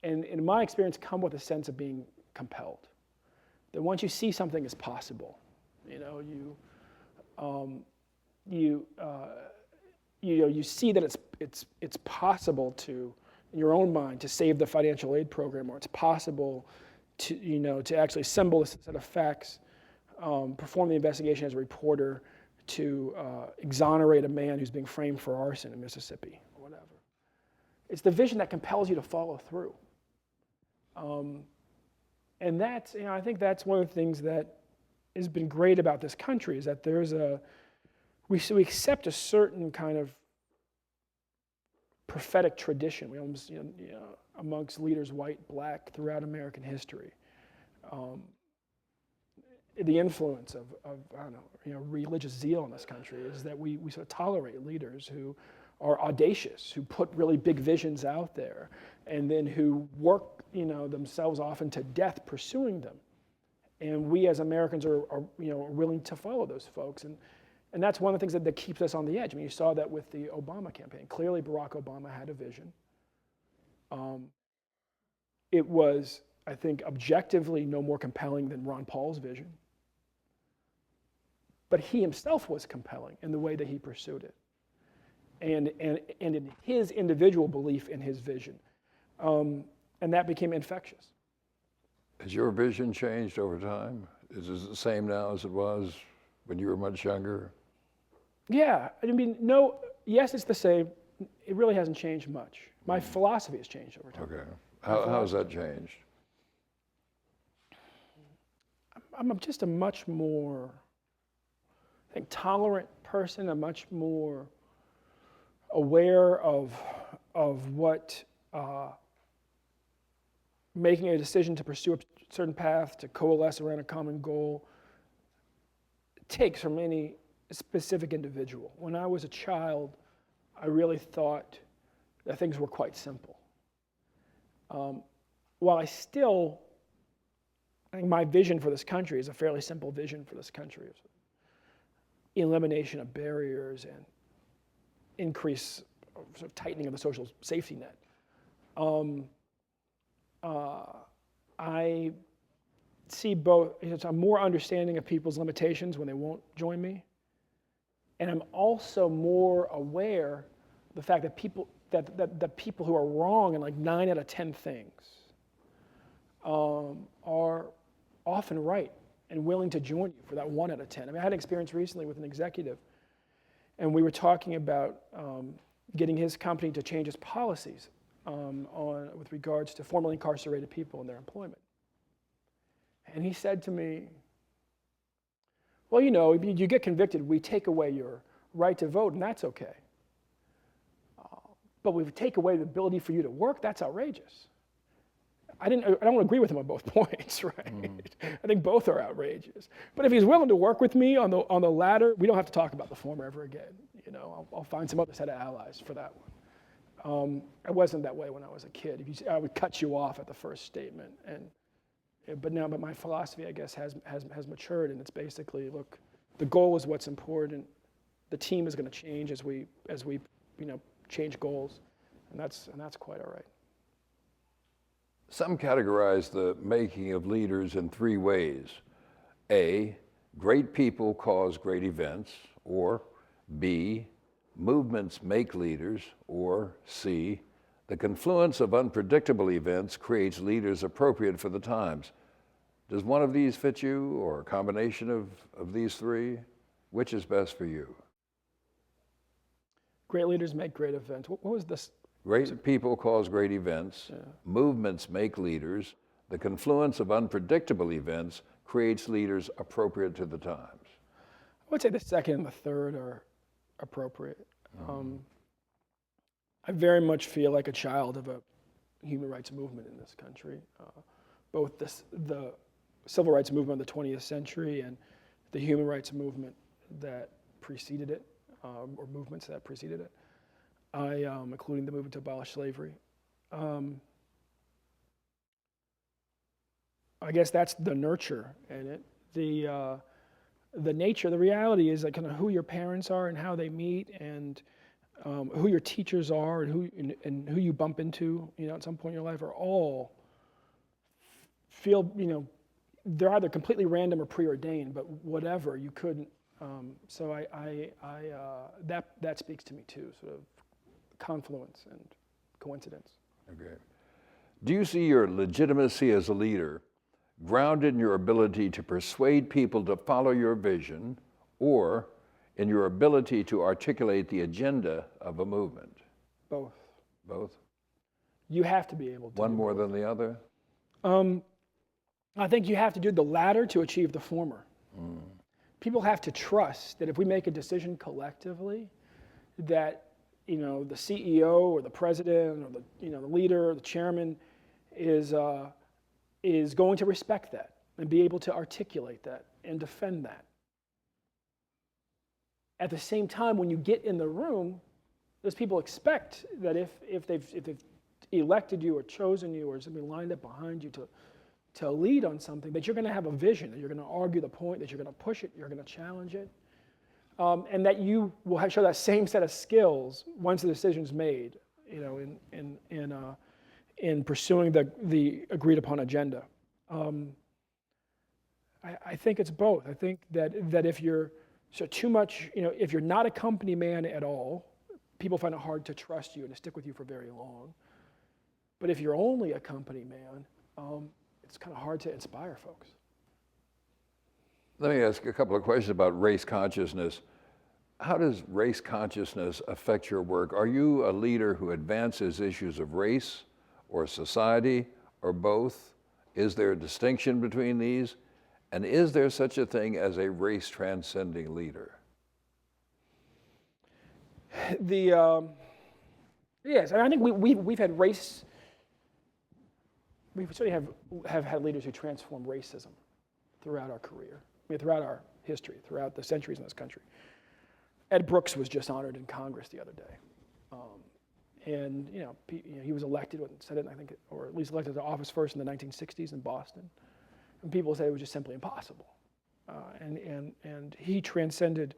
And in my experience, come with a sense of being compelled. That once you see something is possible, you see that it's possible to, in your own mind, to save the financial aid program, or it's possible to actually assemble a set of facts, perform the investigation as a reporter, to exonerate a man who's being framed for arson in Mississippi, or whatever. It's the vision that compels you to follow through. And that's, I think that's one of the things that has been great about this country, is that we accept a certain kind of prophetic tradition. We almost, amongst leaders, white, black, throughout American history. The influence of I don't know, religious zeal in this country is that we sort of tolerate leaders who are audacious, who put really big visions out there, and then who work, themselves often to death pursuing them. And we as Americans are willing to follow those folks. And that's one of the things that keeps us on the edge. I mean, you saw that with the Obama campaign. Clearly, Barack Obama had a vision. It was, I think, objectively no more compelling than Ron Paul's vision. But he himself was compelling in the way that he pursued it. And in his individual belief in his vision. And that became infectious. Has your vision changed over time? Is it the same now as it was when you were much younger? Yeah, yes, it's the same. It really hasn't changed much. My philosophy has changed over time. Okay. How has that changed? I'm just a much more, I think, tolerant person, a much more aware of what making a decision to pursue a certain path, to coalesce around a common goal, takes from any specific individual. When I was a child, I really thought that things were quite simple. While I think my vision for this country is a fairly simple vision for this country. It's elimination of barriers and increase, sort of tightening of the social safety net. I see both. I'm more understanding of people's limitations when they won't join me, and I'm also more aware of the fact that people who are wrong in like 9 out of 10 things are often right and willing to join you for that 1 out of 10. I mean, I had an experience recently with an executive, and we were talking about getting his company to change its policies with regards to formerly incarcerated people and their employment. And he said to me, well, you know, if you get convicted, we take away your right to vote, and that's okay. But we take away the ability for you to work, that's outrageous. I don't agree with him on both points, right? I think both are outrageous. But if he's willing to work with me on the latter, we don't have to talk about the former ever again. You know, I'll find some other set of allies for that one. I wasn't that way when I was a kid. I would cut you off at the first statement, but my philosophy, I guess, has matured, and it's basically, look, the goal is what's important. The team is going to change as we change goals, and that's quite all right. Some categorize the making of leaders in 3 ways. A, great people cause great events, or B, movements make leaders, or C, the confluence of unpredictable events creates leaders appropriate for the times. Does one of these fit you, or a combination of these 3? Which is best for you? Great leaders make great events. What was this? Great people cause great events. Yeah. Movements make leaders. The confluence of unpredictable events creates leaders appropriate to the times. I would say the second and the third are appropriate. I very much feel like a child of a human rights movement in this country, both the civil rights movement of the 20th century and the human rights movement that preceded it, or movements that preceded it, including the movement to abolish slavery. I guess that's the nurture in it. The nature, the reality is like kind of who your parents are and how they meet, and who your teachers are, and who you bump into, at some point in your life, are all feel, they're either completely random or preordained, but whatever, you couldn't. So that speaks to me too, sort of confluence and coincidence. Okay. Do you see your legitimacy as a leader grounded in your ability to persuade people to follow your vision, or in your ability to articulate the agenda of a movement? Both. Both? You have to be able to. One more than the other? I think you have to do the latter to achieve the former. People have to trust that if we make a decision collectively, that the CEO or the president or the leader or the chairman is going to respect that and be able to articulate that and defend that. At the same time, when you get in the room, those people expect that if they've elected you or chosen you or somebody lined up behind you to lead on something, that you're going to have a vision, that you're going to argue the point, that you're going to push it, you're going to challenge it, and that you will show that same set of skills once the decision's made, in pursuing the agreed upon agenda. I think it's both. I think that if you're too much, if you're not a company man at all, people find it hard to trust you and to stick with you for very long. But if you're only a company man, it's kind of hard to inspire folks. Let me ask a couple of questions about race consciousness. How does race consciousness affect your work? Are you a leader who advances issues of race or society or both? Is there a distinction between these? And is there such a thing as a race transcending leader? Yes, and I think we've had race we certainly have had leaders who transformed racism throughout our career, throughout our history, throughout the centuries in this country. Ed Brooks was just honored in Congress the other day. And he was elected, Senate, I think, or at least elected to office first in the 1960s in Boston. And people said it was just simply impossible. And he transcended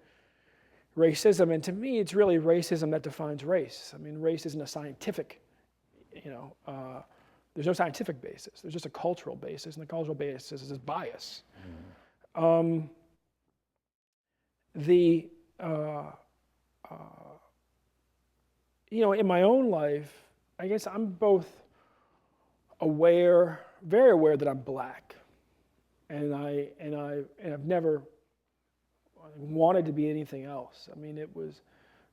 racism. And to me, it's really racism that defines race. I mean, race isn't a scientific, there's no scientific basis. There's just a cultural basis, and the cultural basis is bias. Mm. In my own life, I guess I'm both very aware that I'm black, and I've never wanted to be anything else. I mean,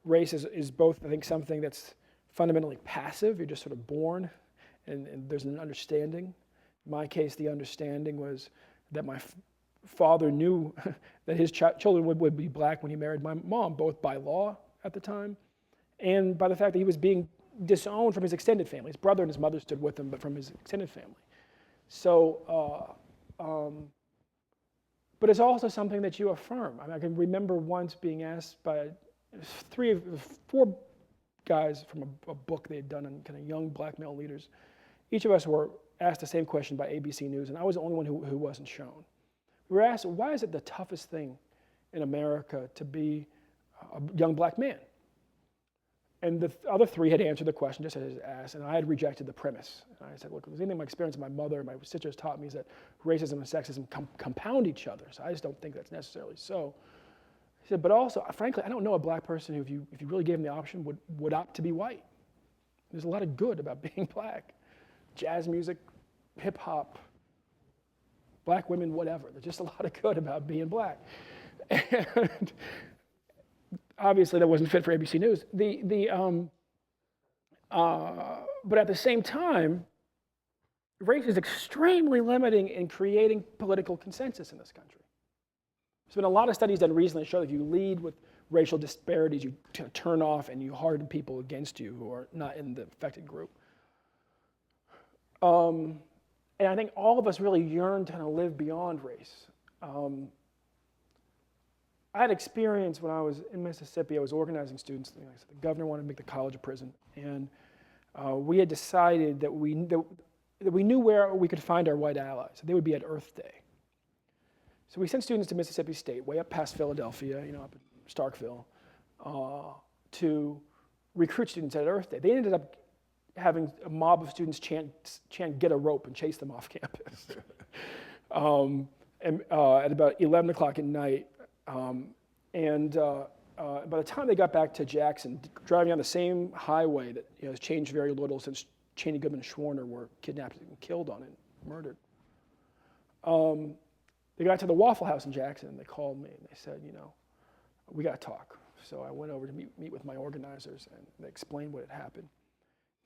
race is both, I think, something that's fundamentally passive. You're just sort of born, and there's an understanding. In my case, the understanding was that my father knew that his children would be black when he married my mom, both by law at the time, and by the fact that he was being disowned from his extended family. His brother and his mother stood with him, but from his extended family. So, but it's also something that you affirm. I mean, I can remember once being asked by 4 guys from a book they had done on kind of young black male leaders. Each of us were asked the same question by ABC News, and I was the only one who wasn't shown. We were asked, why is it the toughest thing in America to be a young black man? And the other 3 had answered the question just as asked, and I had rejected the premise. And I said, look, if there's anything my experience of my mother and my sisters taught me is that racism and sexism compound each other. So I just don't think that's necessarily so. I said, but also, frankly, I don't know a black person who, if you really gave them the option, would opt to be white. There's a lot of good about being black. Jazz music, hip hop, black women, whatever. There's just a lot of good about being black. And obviously that wasn't fit for ABC News. But at the same time, race is extremely limiting in creating political consensus in this country. There's been a lot of studies done recently that show that if you lead with racial disparities, you turn off and you harden people against you who are not in the affected group. And I think all of us really yearn to kind of live beyond race. I had experience when I was in Mississippi. I was organizing students. The governor wanted to make the college a prison, and we had decided that we knew where we could find our white allies. They would be at Earth Day. So we sent students to Mississippi State, way up past Philadelphia, up in Starkville, to recruit students at Earth Day. They ended up having a mob of students chant "Get a rope" and chase them off campus. At about 11 o'clock at night. By the time they got back to Jackson, driving on the same highway that has changed very little since Cheney, Goodman, and Schwerner were kidnapped and killed on it, murdered. They got to the Waffle House in Jackson, and they called me, and they said, we got to talk. So I went over to meet with my organizers, and they explained what had happened.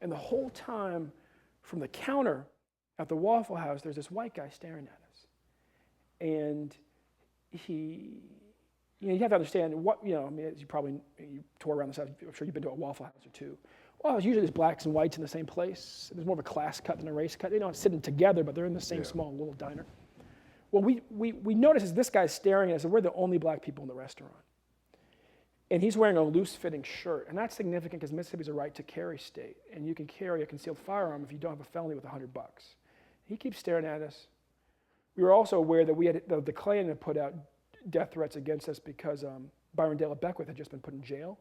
And the whole time, from the counter at the Waffle House, there's this white guy staring at us. And you have to understand as you tour around the South, I'm sure you've been to a Waffle House or two. Well, usually there's blacks and whites in the same place. There's more of a class cut than a race cut. They're not sitting together, but they're in the same small little diner. Well, we noticed as this guy's staring at us, and we're the only black people in the restaurant. And he's wearing a loose-fitting shirt, and that's significant because Mississippi's a right-to-carry state, and you can carry a concealed firearm if you don't have a felony with $100. He keeps staring at us. We were also aware that we had the Klan had put out death threats against us because Byron Dale Beckwith had just been put in jail,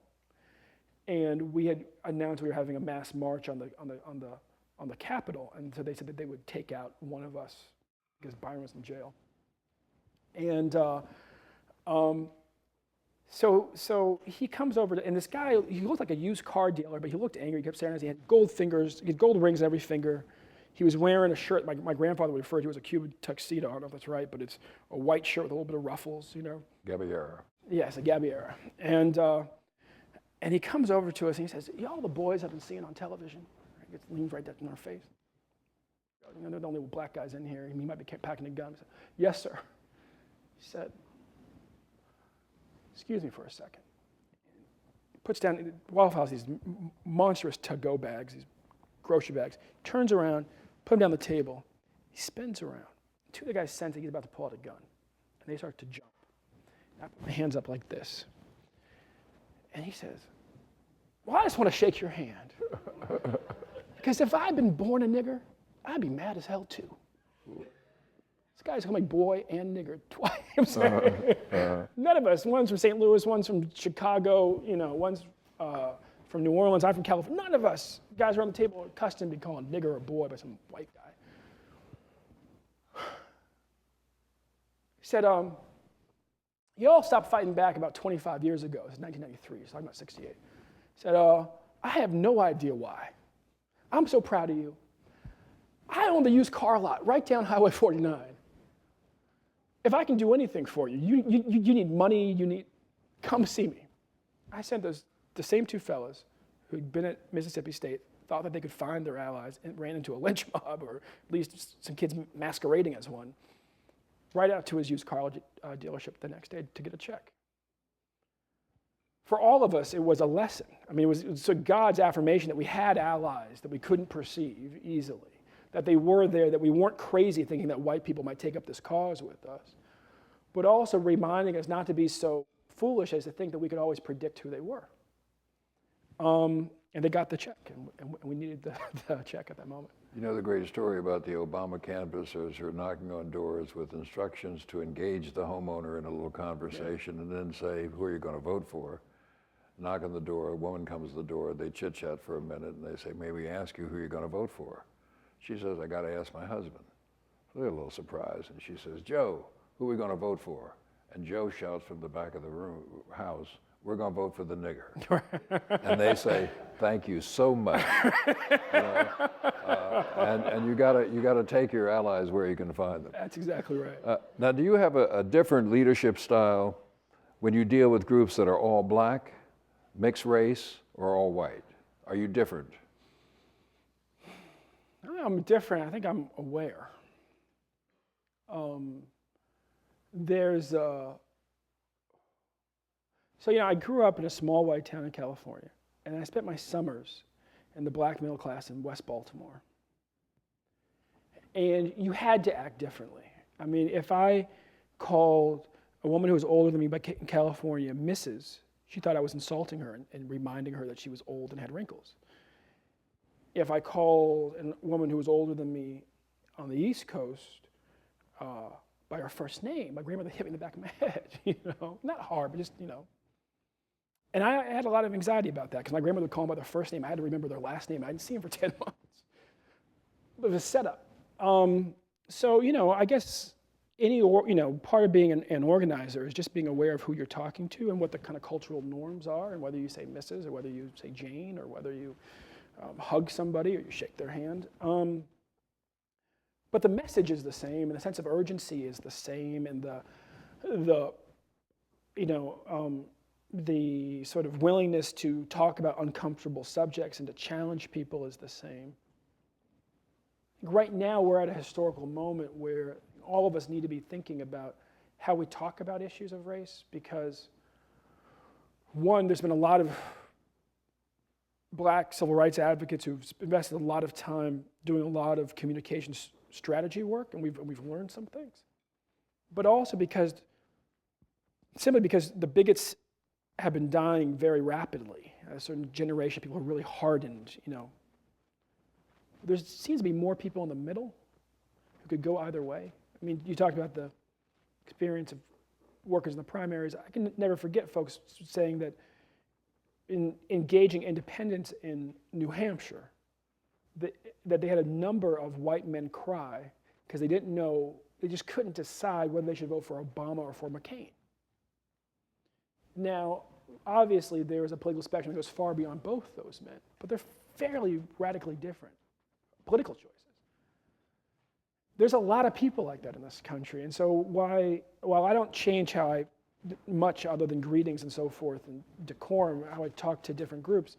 and we had announced we were having a mass march on the Capitol, and so they said that they would take out one of us because Byron was in jail. And so he comes over, and this guy, he looked like a used car dealer, but he looked angry. He kept staring at us. He had gold fingers, he had gold rings on every finger. He was wearing a shirt my grandfather would refer to as a Cuban tuxedo. I don't know if that's right, but it's a white shirt with a little bit of ruffles, Gabiera. Yes, a Gabiera. And he comes over to us and he says, all the boys I've been seeing on television. He leans right in our face. They're the only black guys in here. He might be packing a gun. I said, yes, sir. He said, excuse me for a second. He puts down Waffle House these monstrous to-go bags, these grocery bags, turns around, put him down the table. He spins around. Two of the guys sense that he's about to pull out a gun, and they start to jump. I put my hands up like this. And he says, well, I just want to shake your hand. Because if I'd been born a nigger, I'd be mad as hell too. This guy's called me boy and nigger twice. I'm saying. None of us. One's from St. Louis, one's from Chicago, one's from New Orleans, I'm from California. None of us guys around the table are accustomed to be called nigger or boy by some white guy. He said, you all stopped fighting back about 25 years ago. This is 1993, he's talking about 68. He said, I have no idea why. I'm so proud of you. I own the used car lot right down Highway 49. If I can do anything for you, you need money, come see me. I sent the same two fellas who'd been at Mississippi State, thought that they could find their allies and ran into a lynch mob, or at least some kids masquerading as one, right out to his used car dealership the next day to get a check. For all of us, it was a lesson. I mean, it was God's affirmation that we had allies that we couldn't perceive easily, that they were there, that we weren't crazy thinking that white people might take up this cause with us, but also reminding us not to be so foolish as to think that we could always predict who they were. And they got the check, and we needed the check at that moment. You know the great story about the Obama canvassers who are knocking on doors with instructions to engage the homeowner in a little conversation, and then say, who are you going to vote for? Knock on the door, a woman comes to the door, they chit-chat for a minute, and they say, may we ask you who you're going to vote for? She says, I got to ask my husband. So they're a little surprised, and she says, Joe, who are we going to vote for? And Joe shouts from the back of the house, we're going to vote for the nigger. And they say, thank you so much. And you gotta take your allies where you can find them. That's exactly right. Now, do you have a different leadership style when you deal with groups that are all black, mixed race, or all white? Are you different? I'm different. I think I'm aware. I grew up in a small white town in California, and I spent my summers in the black middle class in West Baltimore. And you had to act differently. I mean, if I called a woman who was older than me in California Mrs., she thought I was insulting her and reminding her that she was old and had wrinkles. If I called a woman who was older than me on the East Coast by her first name, my grandmother hit me in the back of my head, not hard, but just, And I had a lot of anxiety about that because my grandmother would call them by their first name. I had to remember their last name. I didn't see them for 10 months. It was a setup. I guess part of being an organizer is just being aware of who you're talking to and what the kind of cultural norms are, and whether you say Mrs. or whether you say Jane or whether you hug somebody or you shake their hand. But the message is the same, and the sense of urgency is the same, and the sort of willingness to talk about uncomfortable subjects and to challenge people is the same. Right now, we're at a historical moment where all of us need to be thinking about how we talk about issues of race, because one, there's been a lot of black civil rights advocates who've invested a lot of time doing a lot of communication strategy work, and we've learned some things. But also simply because the bigots have been dying very rapidly. A certain generation of people who are really hardened, There seems to be more people in the middle who could go either way. I mean, you talked about the experience of workers in the primaries. I can never forget folks saying that in engaging independents in New Hampshire, that they had a number of white men cry because they didn't know, they just couldn't decide whether they should vote for Obama or for McCain. Now, obviously, there is a political spectrum that goes far beyond both those men, but they're fairly radically different political choices. There's a lot of people like that in this country, and so while I don't change much other than greetings and so forth and decorum, how I talk to different groups,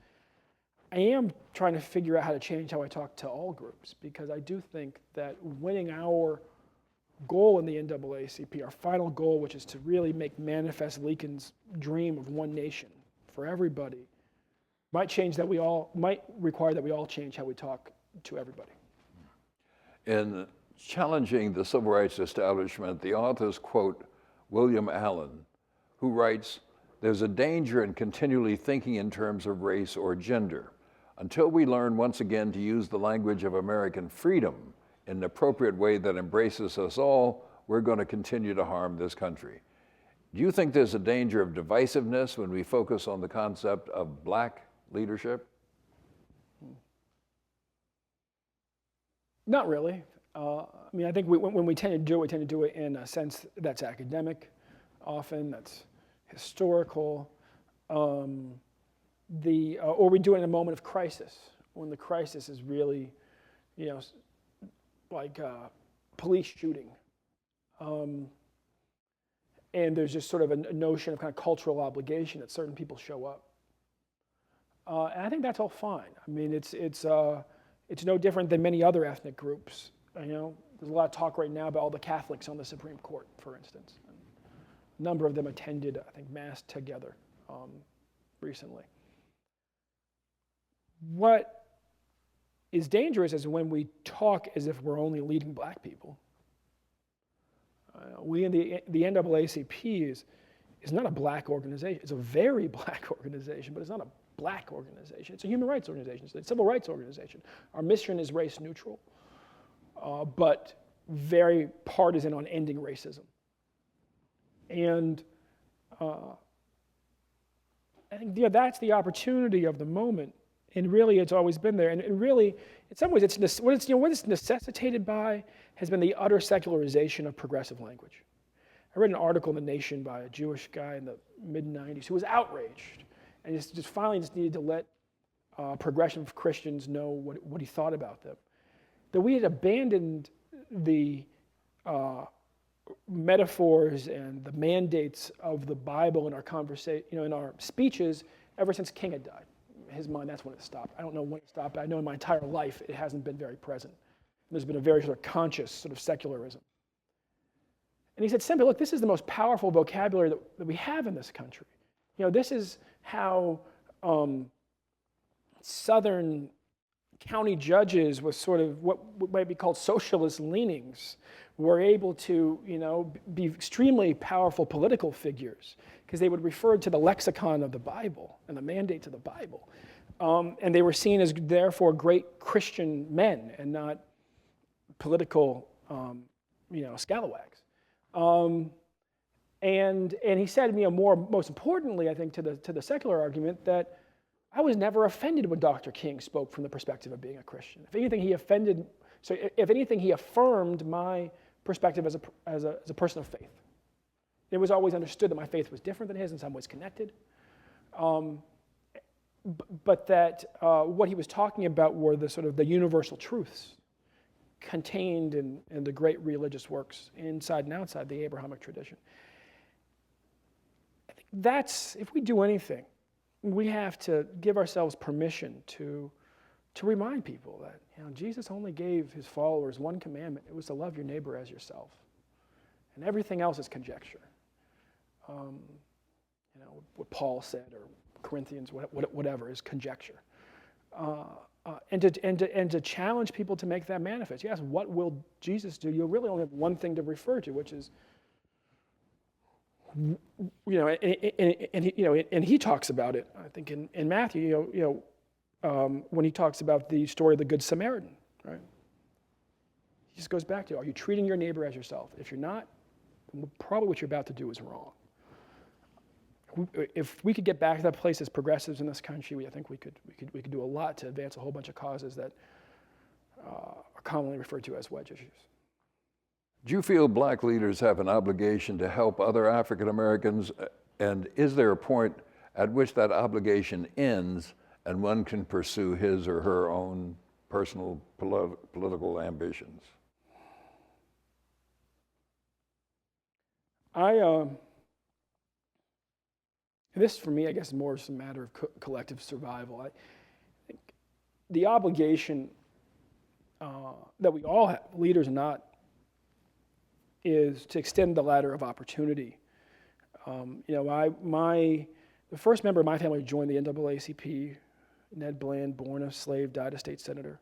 I am trying to figure out how to change how I talk to all groups, because I do think that winning our goal in the NAACP, our final goal, which is to really make manifest Lincoln's dream of one nation for everybody, might require that we all change how we talk to everybody. In challenging the civil rights establishment, the authors quote William Allen, who writes, "There's a danger in continually thinking in terms of race or gender. Until we learn once again to use the language of American freedom in an appropriate way that embraces us all, we're going to continue to harm this country." Do you think there's a danger of divisiveness when we focus on the concept of black leadership? Not really. I mean, I think when we tend to do it, we tend to do it in a sense that's academic, often that's historical, or we do it in a moment of crisis, when the crisis is really, like police shooting. And there's just sort of a notion of kind of cultural obligation that certain people show up. And I think that's all fine. I mean, it's no different than many other ethnic groups. There's a lot of talk right now about all the Catholics on the Supreme Court, for instance. A number of them attended, I think, Mass together recently. What is dangerous is when we talk as if we're only leading black people. We in the NAACP is not a black organization. It's a very black organization, but it's not a black organization. It's a human rights organization. It's a civil rights organization. Our mission is race neutral, but very partisan on ending racism. And I think that's the opportunity of the moment. And really, it's always been there. And really, in some ways, what it's necessitated by has been the utter secularization of progressive language. I read an article in The Nation by a Jewish guy in the mid-'90s who was outraged and just finally needed to let progressive Christians know what he thought about them. That we had abandoned the metaphors and the mandates of the Bible in our conversation, in our speeches, ever since King had died. In his mind, that's when it stopped. I don't know when it stopped, but I know in my entire life it hasn't been very present. There's been a very sort of conscious sort of secularism. And he said simply, look, this is the most powerful vocabulary that we have in this country. This is how Southern county judges with sort of what might be called socialist leanings were able to, be extremely powerful political figures because they would refer to the lexicon of the Bible and the mandates of the Bible. And they were seen as, therefore, great Christian men and not political, scalawags. And he said, most importantly, I think, to the secular argument, that I was never offended when Dr. King spoke from the perspective of being a Christian. If anything, he affirmed my perspective as a person of faith. It was always understood that my faith was different than his, in some ways connected. But that what he was talking about were the sort of the universal truths contained in the great religious works inside and outside the Abrahamic tradition. I think that's, if we do anything, we have to give ourselves permission to remind people that Jesus only gave his followers one commandment. It was to love your neighbor as yourself. And everything else is conjecture. What Paul said, or Corinthians, whatever, is conjecture. And to challenge people to make that manifest. Yes, what will Jesus do? You'll really only have one thing to refer to, which is, and he talks about it, I think, in Matthew, when he talks about the story of the Good Samaritan, right? He just goes back to, are you treating your neighbor as yourself? If you're not, then probably what you're about to do is wrong. If we could get back to that place as progressives in this country, I think we could do a lot to advance a whole bunch of causes that are commonly referred to as wedge issues. Do you feel black leaders have an obligation to help other African Americans? And is there a point at which that obligation ends and one can pursue his or her own personal political ambitions? This, for me, I guess, is more just a matter of collective survival. I think the obligation that we all have, leaders or not, is to extend the ladder of opportunity. The first member of my family who joined the NAACP, Ned Bland, born a slave, died a state senator.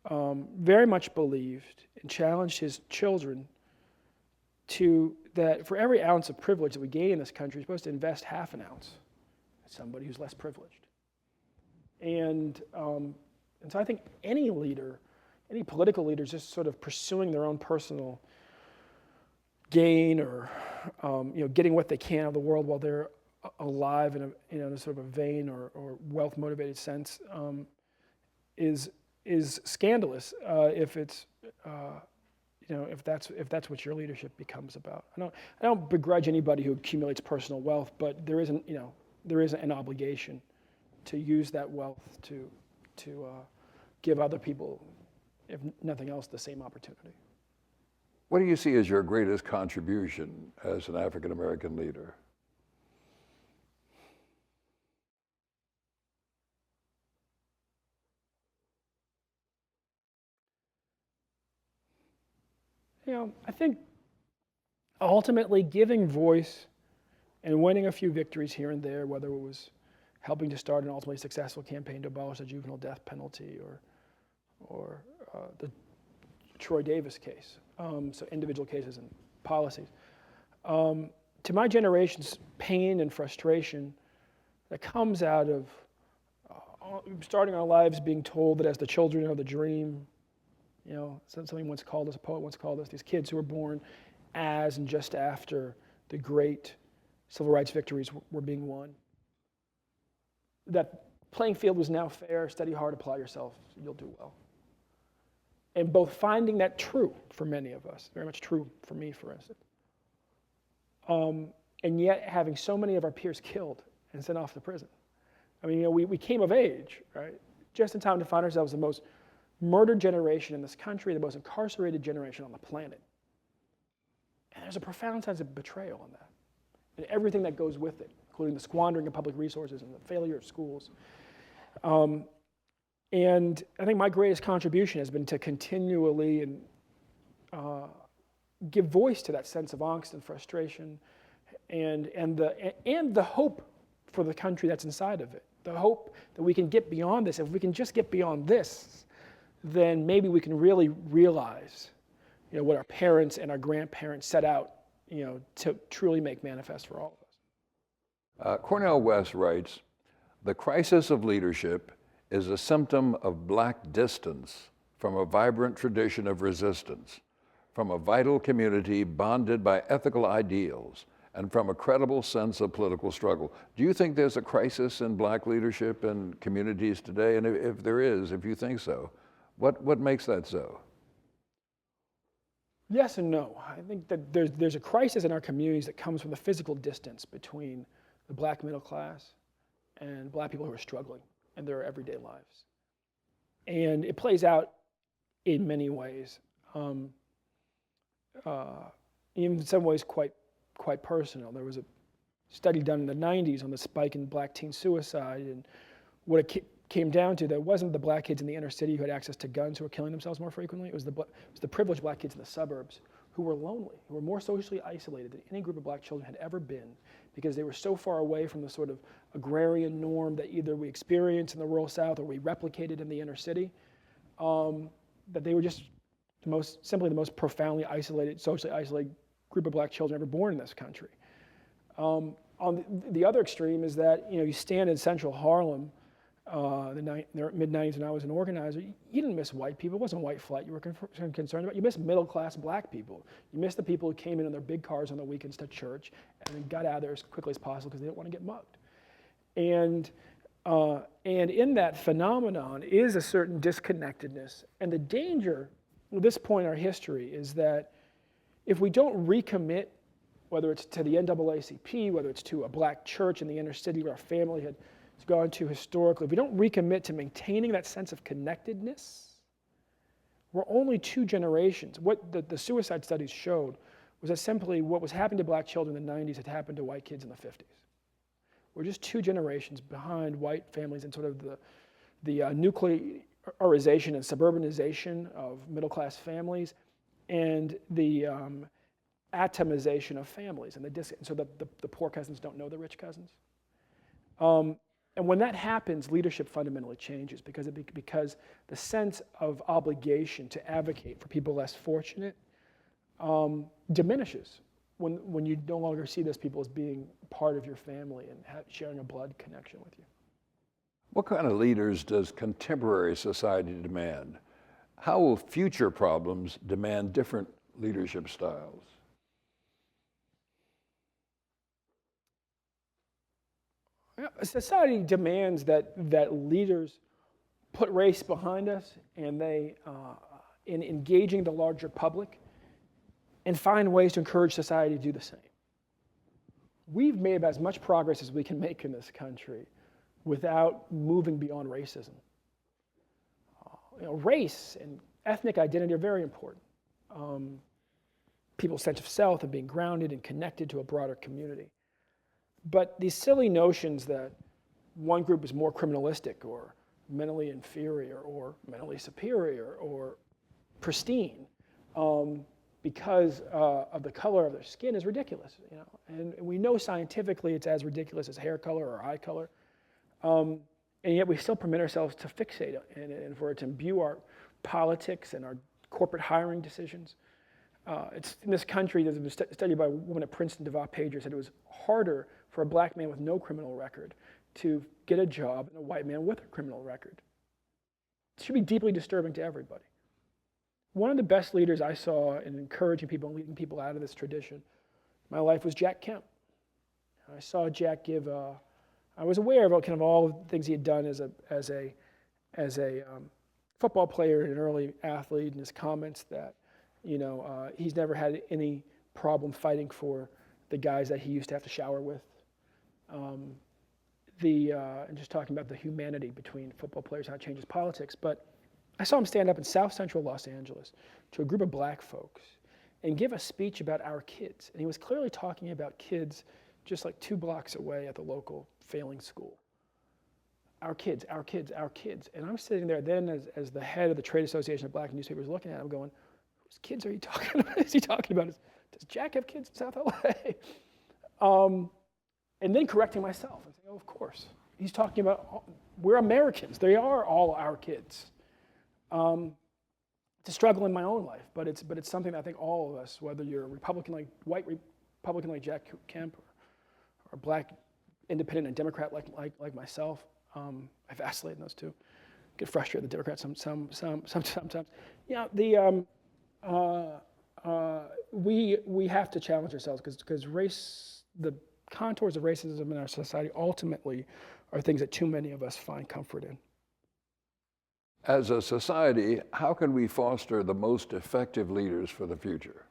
very much believed and challenged his children to that for every ounce of privilege that we gain in this country, you're supposed to invest half an ounce in somebody who's less privileged. And so I think any leader, any political leader is just sort of pursuing their own personal gain or getting what they can out of the world while they're alive in a sort of a vain or wealth motivated sense is scandalous if it's if that's what your leadership becomes about. I don't begrudge anybody who accumulates personal wealth, but there is an obligation to use that wealth to give other people, if nothing else, the same opportunity. What do you see as your greatest contribution as an African American leader? I think ultimately giving voice and winning a few victories here and there, whether it was helping to start an ultimately successful campaign to abolish the juvenile death penalty or the Troy Davis case, so individual cases and policies. To my generation's pain and frustration that comes out of starting our lives being told that as the children of the dream, something once called us, a poet once called us, these kids who were born as and just after the great civil rights victories were being won. That playing field was now fair, study hard, apply yourself, you'll do well. And both finding that true for many of us, very much true for me, for instance, and yet having so many of our peers killed and sent off to prison. I mean, we came of age, right, just in time to find ourselves the most murdered generation in this country, the most incarcerated generation on the planet. And there's a profound sense of betrayal in that, and everything that goes with it, including the squandering of public resources and the failure of schools. And I think my greatest contribution has been to continually give voice to that sense of angst and frustration, and the hope for the country that's inside of it. The hope that we can get beyond this. If we can just get beyond this, then maybe we can really realize, what our parents and our grandparents set out, to truly make manifest for all of us. Cornel West writes, "The crisis of leadership is a symptom of Black distance from a vibrant tradition of resistance, from a vital community bonded by ethical ideals, and from a credible sense of political struggle." Do you think there's a crisis in Black leadership in communities today? And if there is, if you think so, what makes that so? Yes and no. I think that there's a crisis in our communities that comes from the physical distance between the Black middle class and Black people who are struggling in their everyday lives. And it plays out in many ways, in some ways quite personal. There was a study done in the 90s on the spike in Black teen suicide, and what it came down to, that wasn't the Black kids in the inner city who had access to guns who were killing themselves more frequently. It was the privileged Black kids in the suburbs who were lonely, who were more socially isolated than any group of Black children had ever been, because they were so far away from the sort of agrarian norm that either we experienced in the rural South or we replicated in the inner city, that they were just the most profoundly isolated, socially isolated group of Black children ever born in this country. On the other extreme is that you stand in central Harlem, the mid-90s when I was an organizer, you didn't miss white people. It wasn't white flight you were concerned about. You missed middle-class Black people. You missed the people who came in their big cars on the weekends to church and then got out of there as quickly as possible because they didn't want to get mugged. And in that phenomenon is a certain disconnectedness. And the danger at this point in our history is that if we don't recommit, whether it's to the NAACP, whether it's to a Black church in the inner city where our family had gone to historically, if we don't recommit to maintaining that sense of connectedness, we're only 2 generations. What the suicide studies showed was that simply what was happening to Black children in the 90s had happened to white kids in the 50s. We're just 2 generations behind white families in sort of the nuclearization and suburbanization of middle-class families and the atomization of families, and so that the poor cousins don't know the rich cousins. And when that happens, leadership fundamentally changes because the sense of obligation to advocate for people less fortunate diminishes when you no longer see those people as being part of your family and sharing a blood connection with you. What kind of leaders does contemporary society demand? How will future problems demand different leadership styles? Society demands that leaders put race behind us and they, in engaging the larger public, and find ways to encourage society to do the same. We've made about as much progress as we can make in this country without moving beyond racism. Race and ethnic identity are very important. People's sense of self and being grounded and connected to a broader community. But these silly notions that one group is more criminalistic or mentally inferior or mentally superior or pristine because of the color of their skin is ridiculous. And we know scientifically it's as ridiculous as hair color or eye color. And yet we still permit ourselves to fixate and for it to imbue our politics and our corporate hiring decisions. It's in this country, there's a study by a woman at Princeton, U.Va Pager, said it was harder for a black man with no criminal record to get a job than a white man with a criminal record. It should be deeply disturbing to everybody. One of the best leaders I saw in encouraging people and leading people out of this tradition in my life was Jack Kemp. I saw Jack give, I was aware of kind of all the things he had done as a football player and an early athlete, and his comments that he's never had any problem fighting for the guys that he used to have to shower with. And just talking about the humanity between football players, how it changes politics. But I saw him stand up in South Central Los Angeles to a group of black folks and give a speech about our kids. And he was clearly talking about kids just like 2 blocks away at the local failing school. Our kids, our kids, our kids. And I'm sitting there then as the head of the Trade Association of Black Newspapers looking at him going, whose kids are you talking about? Is he talking about? Does Jack have kids in South LA? And then correcting myself and saying, oh, of course. He's talking about, we're Americans. They are all our kids. It's a struggle in my own life, but it's something that I think all of us, whether you're a Republican white Republican like Jack Kemp, or a black independent and Democrat like myself, I vacillate in those two. Get frustrated with the Democrats sometimes. We have to challenge ourselves because race, the contours of racism in our society ultimately are things that too many of us find comfort in. As a society, how can we foster the most effective leaders for the future?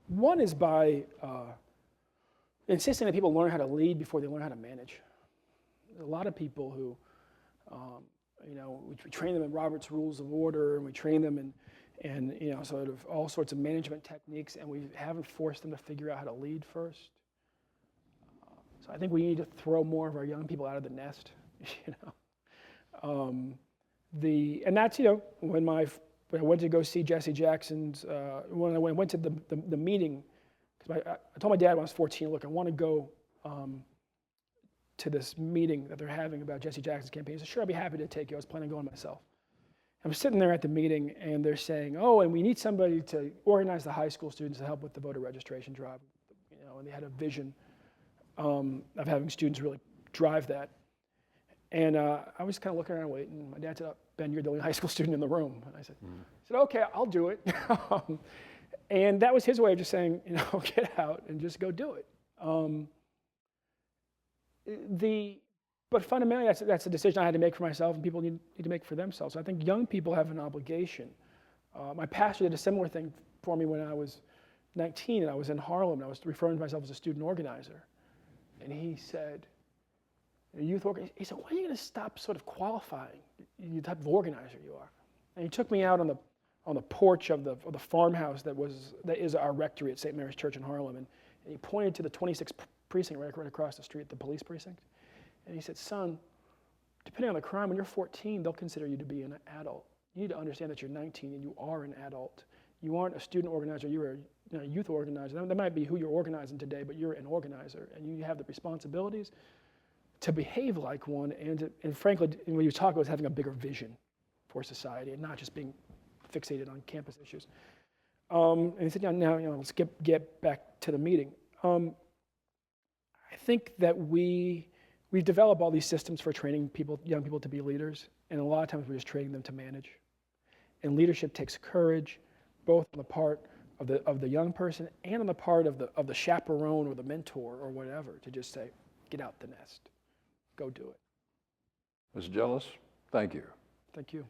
One is by insisting that people learn how to lead before they learn how to manage. There's a lot of people who, we train them in Robert's Rules of Order, and we train them in sort of all sorts of management techniques, and we haven't forced them to figure out how to lead first. So I think we need to throw more of our young people out of the nest, and that's, when I went to go see Jesse Jackson's, when I went to the meeting, because I told my dad when I was 14, look, I want to go to this meeting that they're having about Jesse Jackson's campaign. He said, sure, I'll be happy to take you. I was planning on going myself. I'm sitting there at the meeting, and they're saying, oh, and we need somebody to organize the high school students to help with the voter registration drive. And they had a vision of having students really drive that. And I was kind of looking around waiting. My dad said, Ben, you're the only high school student in the room. And I said, okay, I'll do it. And that was his way of just saying, get out and just go do it. But fundamentally, that's a decision I had to make for myself, and people need to make for themselves. So I think young people have an obligation. My pastor did a similar thing for me when I was 19, and I was in Harlem, and I was referring to myself as a student organizer. And he said, a youth organizer, he said, when are you going to stop sort of qualifying the type of organizer you are? And he took me out on the porch of the farmhouse that is our rectory at St. Mary's Church in Harlem, and he pointed to the 26th precinct right across the street, the police precinct. And he said, son, depending on the crime, when you're 14, they'll consider you to be an adult. You need to understand that you're 19 and you are an adult. You aren't a student organizer, you're a youth organizer. That might be who you're organizing today, but you're an organizer, and you have the responsibilities to behave like one, and frankly, when you talk about having a bigger vision for society and not just being fixated on campus issues. And he said, now let's get back to the meeting. I think that we've developed all these systems for training young people to be leaders, and a lot of times we're just training them to manage. And leadership takes courage, both on the part of the young person and on the part of the chaperone or the mentor or whatever, to just say, get out the nest, go do it. Ms. Jealous, thank you. Thank you.